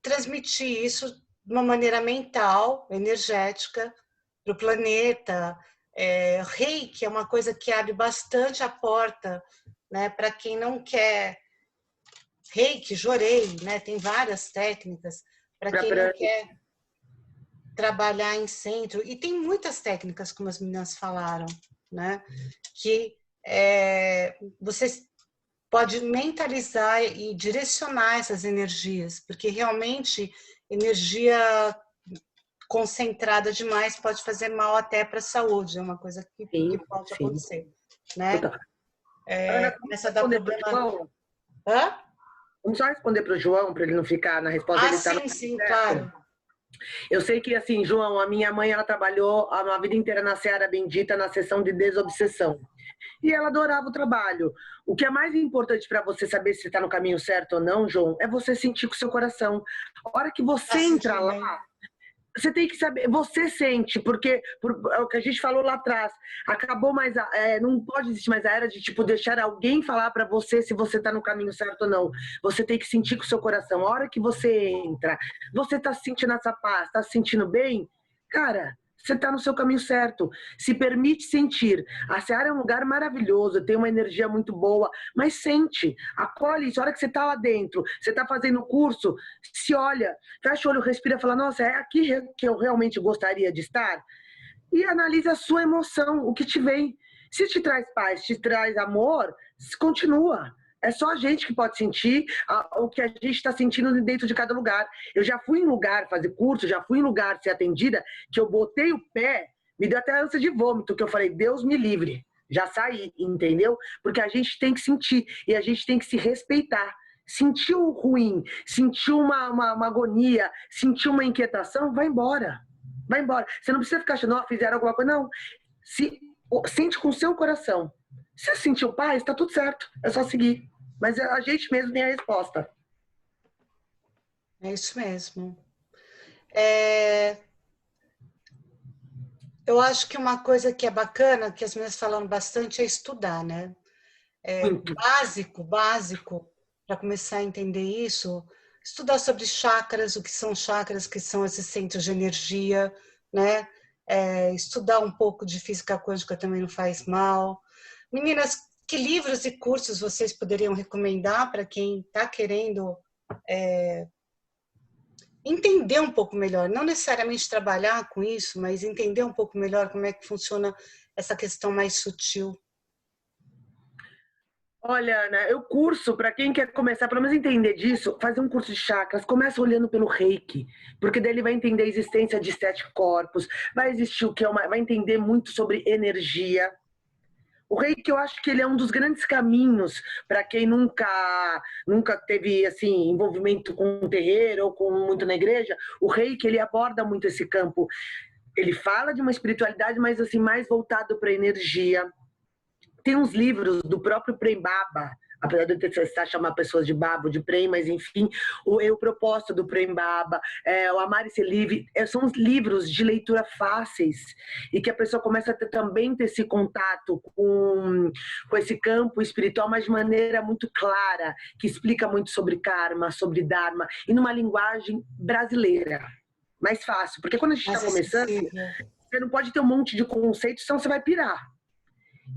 transmitir isso de uma maneira mental, energética, para o planeta. Reiki é uma coisa que abre bastante a porta, né, para quem não quer. Reiki, Jorei, né, tem várias técnicas para quem não quer trabalhar em centro. E tem muitas técnicas, como as meninas falaram, né, que você pode mentalizar e direcionar essas energias, porque realmente energia concentrada demais pode fazer mal até para a saúde, é uma coisa que pode acontecer, né? Começa a dar problema. Vamos só responder para o João, para ele não ficar na resposta. Sim, claro. Eu sei que, assim, João, a minha mãe, ela trabalhou a vida inteira na Seara Bendita, na sessão de desobsessão. E ela adorava o trabalho. O que é mais importante para você saber se está no caminho certo ou não, João, é você sentir com o seu coração. A hora que você entra lá, você tem que saber, você sente, porque é o que a gente falou lá atrás, acabou mais, não pode existir mais a era de tipo deixar alguém falar para você se você tá no caminho certo ou não. Você tem que sentir com o seu coração. A hora que você entra, você tá sentindo essa paz, tá se sentindo bem, cara, você tá no seu caminho certo. Se permite sentir. A Seara é um lugar maravilhoso, tem uma energia muito boa, mas sente, acolhe isso. A hora que você tá lá dentro, você tá fazendo o curso, se olha, fecha o olho, respira e fala, nossa, é aqui que eu realmente gostaria de estar? E analisa a sua emoção, o que te vem. Se te traz paz, te traz amor, continua. É só a gente que pode sentir o que a gente está sentindo dentro de cada lugar. Eu já fui em lugar fazer curso, já fui em lugar ser atendida, que eu botei o pé, me deu até ânsia de vômito, que eu falei, Deus me livre. Já saí, entendeu? Porque a gente tem que sentir e a gente tem que se respeitar. Sentiu ruim, sentiu uma agonia, sentiu uma inquietação, vai embora. Vai embora. Você não precisa ficar achando, fizeram alguma coisa. Não. Sente com o seu coração. Se você sentiu paz, está tudo certo. É só seguir. Mas a gente mesmo tem a resposta. É isso mesmo. Eu acho que uma coisa que é bacana, que as meninas falam bastante, é estudar, né? Básico, para começar a entender isso, estudar sobre chakras, o que são chakras, que são esses centros de energia, né? Estudar um pouco de física quântica também não faz mal. Meninas, que livros e cursos vocês poderiam recomendar para quem está querendo entender um pouco melhor, não necessariamente trabalhar com isso, mas entender um pouco melhor como é que funciona essa questão mais sutil? Olha, Ana, eu curso, para quem quer começar, pelo menos entender disso, fazer um curso de chakras, começa olhando pelo reiki, porque daí ele vai entender a existência de 7 corpos, vai existir vai entender muito sobre energia. O reiki, eu acho que ele é um dos grandes caminhos para quem nunca teve assim envolvimento com um terreiro ou com muito na igreja. O reiki, ele aborda muito esse campo. Ele fala de uma espiritualidade, mas assim mais voltado para energia. Tem uns livros do próprio Prem Baba, apesar de eu testar chamar pessoas de Baba, de Prem, mas enfim, o propósito do Prem Baba, o Amar e Ser Livre, são livros de leitura fáceis e que a pessoa começa a também ter esse contato com esse campo espiritual, mas de maneira muito clara, que explica muito sobre karma, sobre dharma, e numa linguagem brasileira, mais fácil, porque quando a gente está começando, você não pode ter um monte de conceitos, senão você vai pirar.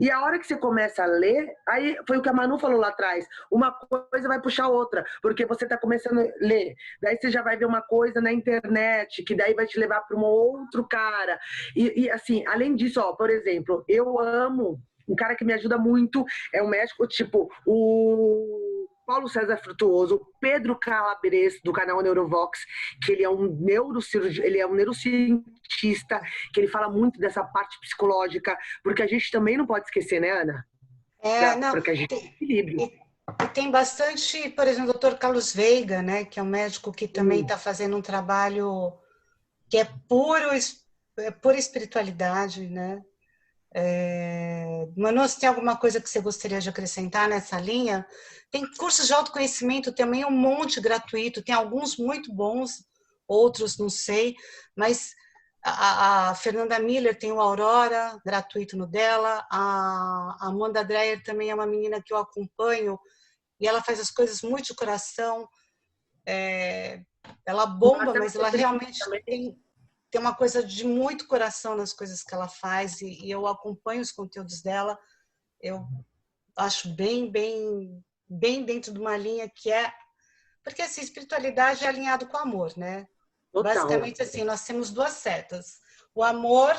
E a hora que você começa a ler, aí foi o que a Manu falou lá atrás, uma coisa vai puxar outra, porque você está começando a ler, daí você já vai ver uma coisa na internet, que daí vai te levar para um outro cara, e assim, além disso, por exemplo, eu amo, um cara que me ajuda muito, é um médico, tipo, o Paulo César Frutuoso, o Pedro Calabres, do canal Neurovox, que ele é um neurocirurgião, ele é um neurocientista, que ele fala muito dessa parte psicológica, porque a gente também não pode esquecer, né, Ana? Porque a gente tem equilíbrio. E tem bastante, por exemplo, o Dr. Carlos Veiga, né, que é um médico que também está fazendo um trabalho que é pura espiritualidade, né? Manu, se tem alguma coisa que você gostaria de acrescentar nessa linha? Tem cursos de autoconhecimento também, um monte gratuito, tem alguns muito bons, outros não sei, mas a Fernanda Miller tem o Aurora, gratuito no dela, a Amanda Dreyer também é uma menina que eu acompanho, e ela faz as coisas muito de coração, ela bomba, mas ela realmente tem uma coisa de muito coração nas coisas que ela faz, e eu acompanho os conteúdos dela, eu acho bem dentro de uma linha que porque assim, espiritualidade é alinhado com o amor, né? Total. Basicamente assim, nós temos 2 setas, o amor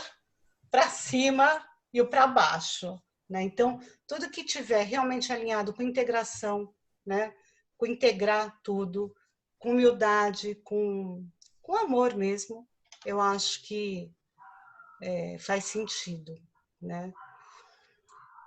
para cima e o para baixo, né? Então, tudo que tiver realmente alinhado com integração, né? Com integrar tudo, com humildade, com amor mesmo, eu acho que faz sentido, né?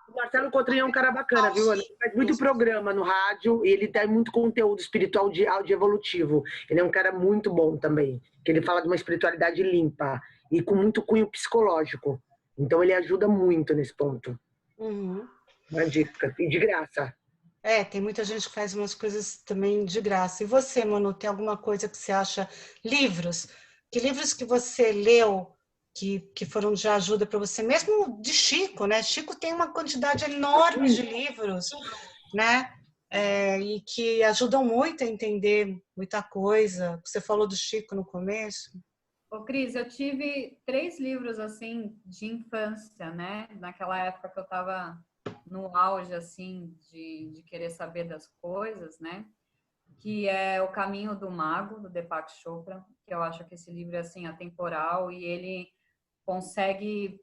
O Marcelo Cotrim é um cara bacana, viu? Ele faz muito programa no rádio e ele tem muito conteúdo espiritual de áudio evolutivo. Ele é um cara muito bom também, que ele fala de uma espiritualidade limpa e com muito cunho psicológico. Então ele ajuda muito nesse ponto. Uhum. Uma dica, e de graça. Tem muita gente que faz umas coisas também de graça. E você, Manu, tem alguma coisa que você acha? Livros. Que livros que você leu que foram de ajuda para você? Mesmo de Chico, né? Chico tem uma quantidade enorme de livros, né? E que ajudam muito a entender muita coisa. Você falou do Chico no começo. Ô, Cris, eu tive 3 livros, assim, de infância, né? Naquela época que eu estava no auge, assim, de querer saber das coisas, né? Que é O Caminho do Mago, do Deepak Chopra, que eu acho que esse livro é, assim, atemporal e ele consegue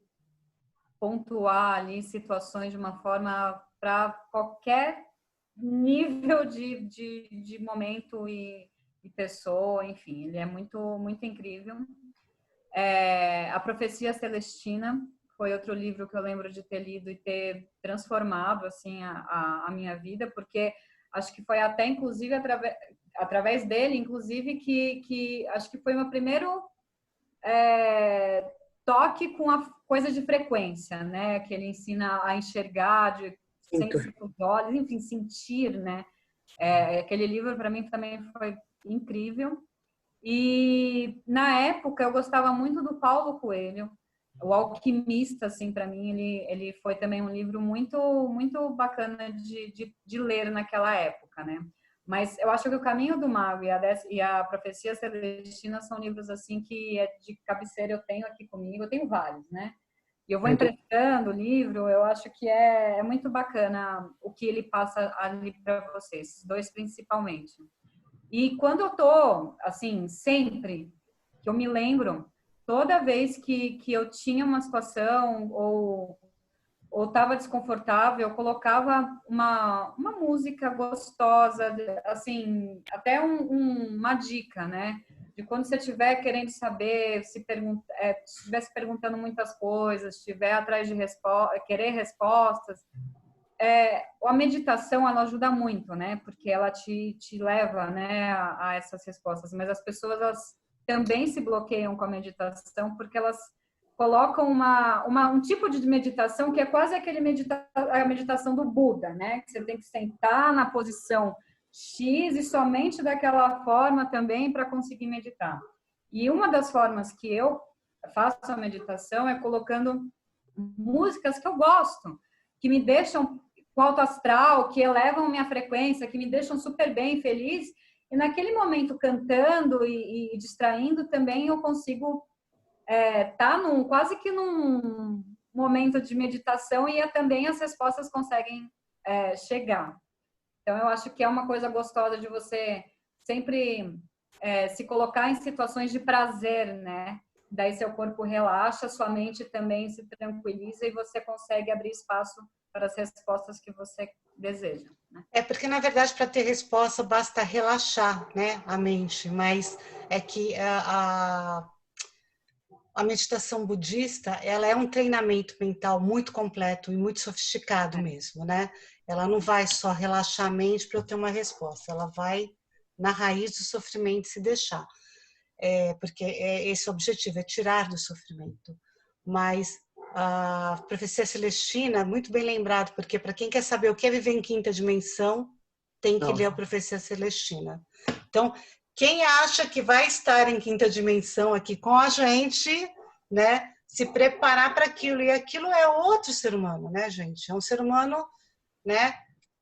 pontuar ali situações de uma forma para qualquer nível de momento e pessoa, enfim, ele é muito incrível. A Profecia Celestina foi outro livro que eu lembro de ter lido e ter transformado assim a minha vida, porque acho que foi até inclusive através dele, inclusive que acho que foi meu primeiro toque com a coisa de frequência, né? Que ele ensina a enxergar sem os olhos, enfim, sentir, né? Aquele livro para mim também foi incrível. E na época eu gostava muito do Paulo Coelho, O Alquimista, assim, para mim ele foi também um livro muito bacana de ler naquela época, né? Mas eu acho que O Caminho do Mago e a Profecia Celestina são livros assim que é de cabeceira, eu tenho aqui comigo, eu tenho vários, né? E eu vou emprestando o livro, eu acho que é muito bacana o que ele passa ali para vocês, esses 2 principalmente. E quando eu tô, assim, sempre que eu me lembro, toda vez que eu tinha uma situação ou estava desconfortável, eu colocava uma música gostosa, assim, até uma dica, né? De quando você estiver querendo saber, estiver se perguntando muitas coisas, estiver atrás de querer respostas, a meditação ela ajuda muito, né? Porque ela te leva, né, a essas respostas. Mas as pessoas elas também se bloqueiam com a meditação porque elas colocam um tipo de meditação que é quase a meditação do Buda, né? Que você tem que sentar na posição X e somente daquela forma também para conseguir meditar. E uma das formas que eu faço a meditação é colocando músicas que eu gosto, que me deixam com alto astral, que elevam minha frequência, que me deixam super bem, feliz. E naquele momento, cantando e distraindo, também eu consigo estar quase que num momento de meditação e também as respostas conseguem chegar. Então, eu acho que é uma coisa gostosa de você sempre se colocar em situações de prazer, né? Daí seu corpo relaxa, sua mente também se tranquiliza e você consegue abrir espaço para as respostas que você deseja. Né? Porque, na verdade, para ter resposta, basta relaxar, né, a mente, mas é que a meditação budista, ela é um treinamento mental muito completo e muito sofisticado mesmo, né? Ela não vai só relaxar a mente para eu ter uma resposta, ela vai na raiz do sofrimento se deixar. Porque esse é o objetivo, é tirar do sofrimento. Mas a Profecia Celestina, muito bem lembrado, porque para quem quer saber o que é viver em quinta dimensão, tem que ler a Profecia Celestina. Então, quem acha que vai estar em quinta dimensão aqui com a gente, né, se preparar para aquilo. E aquilo é outro ser humano, né, gente? É um ser humano, né,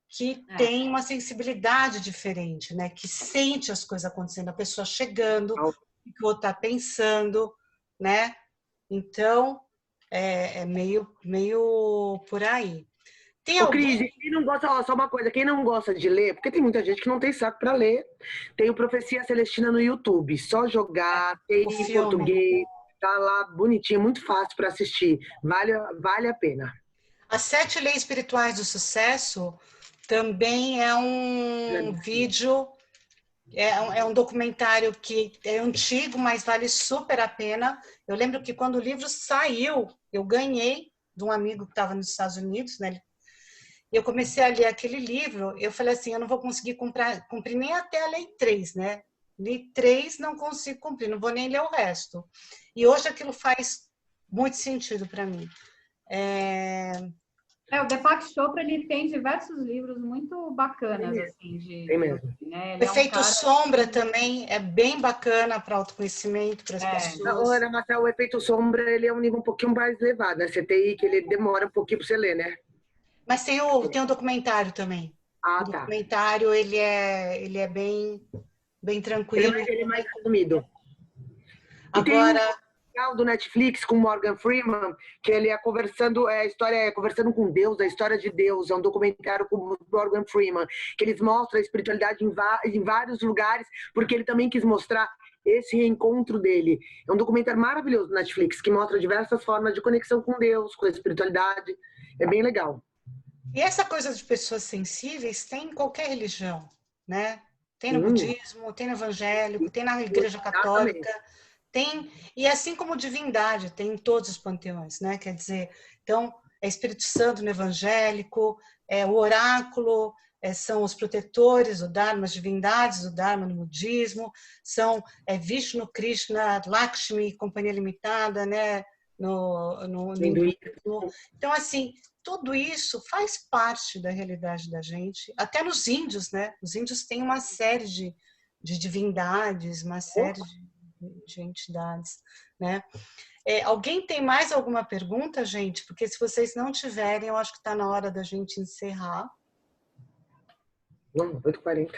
que tem uma sensibilidade diferente, né, que sente as coisas acontecendo, a pessoa chegando, o que o outro está pensando, né? Então, é meio por aí. Tem Cris, quem não gosta, só uma coisa, quem não gosta de ler, porque tem muita gente que não tem saco para ler, tem o Profecia Celestina no YouTube, só jogar, tem em português, tá lá bonitinho, muito fácil para assistir, vale a pena. As 7 Leis Espirituais do Sucesso também é um vídeo, é um documentário que é antigo, mas vale super a pena. Eu lembro que quando o livro saiu, eu ganhei de um amigo que estava nos Estados Unidos, né? Eu comecei a ler aquele livro, eu falei assim, eu não vou conseguir cumprir nem até a lei 3, né? Lei 3 não consigo cumprir, não vou nem ler o resto. E hoje aquilo faz muito sentido para mim. O Deepak Chopra, ele tem diversos livros muito bacanas, assim, Tem mesmo. né? O efeito sombra também é bem bacana para autoconhecimento, para as pessoas. Ana, mas o efeito sombra, ele é um nível um pouquinho mais elevado, né? Você tem que ele demora um pouquinho para você ler, né? Mas tem o documentário também. Ah, o documentário, ele é bem tranquilo. Ele é mais resumido. Agora... do Netflix com Morgan Freeman, que ele é conversando com Deus, a história de Deus, é um documentário com Morgan Freeman, que eles mostram a espiritualidade em vários lugares, porque ele também quis mostrar esse reencontro dele. É um documentário maravilhoso do Netflix, que mostra diversas formas de conexão com Deus, com a espiritualidade. É bem legal. E essa coisa de pessoas sensíveis tem em qualquer religião, né? Tem no budismo, tem no evangélico, tem na igreja católica. Tem, e assim como divindade, tem em todos os panteões, né? Quer dizer, então, é Espírito Santo no evangélico, o oráculo, são os protetores, o Dharma, as divindades do Dharma no budismo, são Vishnu, Krishna, Lakshmi, Companhia Limitada, né? No hinduísmo. Então, assim, tudo isso faz parte da realidade da gente, até nos índios, né? Os índios têm uma série de divindades, uma série de entidades, né? Alguém tem mais alguma pergunta, gente? Porque se vocês não tiverem, eu acho que está na hora da gente encerrar. 8h40.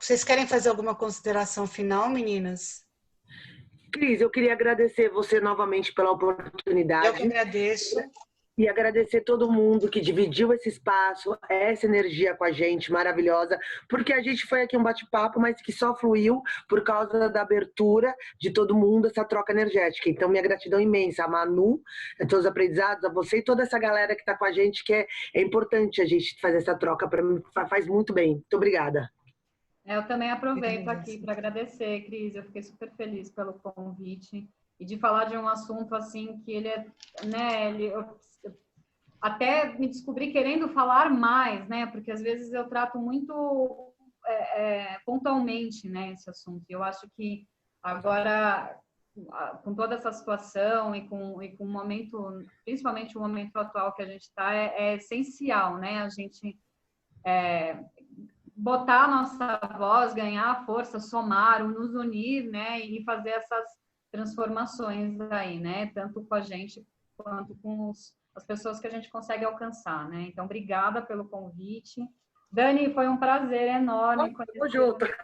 Vocês querem fazer alguma consideração final, meninas? Cris, eu queria agradecer você novamente pela oportunidade. Eu que agradeço. E agradecer todo mundo que dividiu esse espaço, essa energia com a gente, maravilhosa, porque a gente foi aqui um bate-papo, mas que só fluiu por causa da abertura de todo mundo, essa troca energética. Então, minha gratidão imensa a Manu, a todos os aprendizados, a você e toda essa galera que está com a gente, que é importante a gente fazer essa troca, para mim faz muito bem. Muito obrigada. Eu também aproveito aqui para agradecer, Cris, eu fiquei super feliz pelo convite e de falar de um assunto assim que ele é, né, eu até me descobri querendo falar mais, né? Porque às vezes eu trato muito pontualmente, né, esse assunto. Eu acho que agora, com toda essa situação e com o momento, principalmente o momento atual que a gente está, é essencial, né? A gente botar a nossa voz, ganhar força, somar, nos unir, né? E fazer essas transformações aí, né? Tanto com a gente quanto com as pessoas que a gente consegue alcançar, né? Então, obrigada pelo convite. Dani, foi um prazer enorme conhecer você.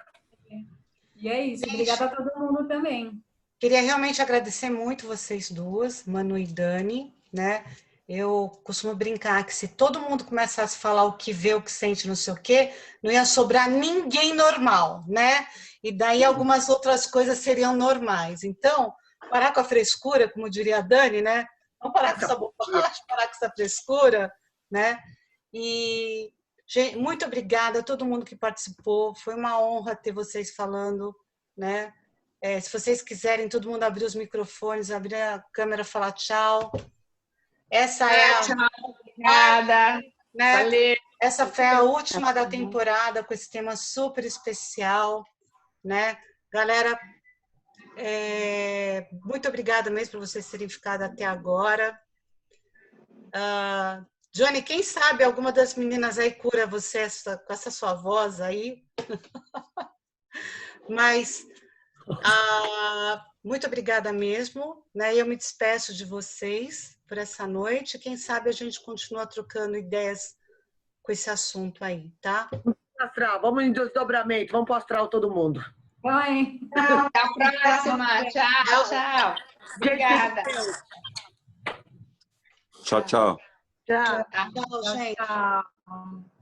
E é isso, obrigada a todo mundo também. Queria realmente agradecer muito vocês duas, Manu e Dani, né? Eu costumo brincar que se todo mundo começasse a falar o que vê, o que sente, não sei o quê, não ia sobrar ninguém normal, né? E daí algumas outras coisas seriam normais. Então, parar com a frescura, como diria a Dani, né? Vamos parar com essa bobagem, parar com essa frescura, né? E, gente, muito obrigada a todo mundo que participou. Foi uma honra ter vocês falando, né? Se vocês quiserem, todo mundo abrir os microfones, abrir a câmera, falar tchau. Essa tchau. Obrigada. Né? Valeu. Essa foi a última da temporada com esse tema super especial, né? Galera, muito obrigada mesmo por vocês terem ficado até agora. Johnny, quem sabe alguma das meninas aí cura você com essa sua voz aí? Mas muito obrigada mesmo, né? Eu me despeço de vocês por essa noite. Quem sabe a gente continua trocando ideias com esse assunto aí, tá? Astral, vamos em desdobramento, vamos para o astral todo mundo. Oi. Até a próxima. Tchau, tchau. Obrigada. Tchau, tchau. Tchau. Tchau, gente. Tchau.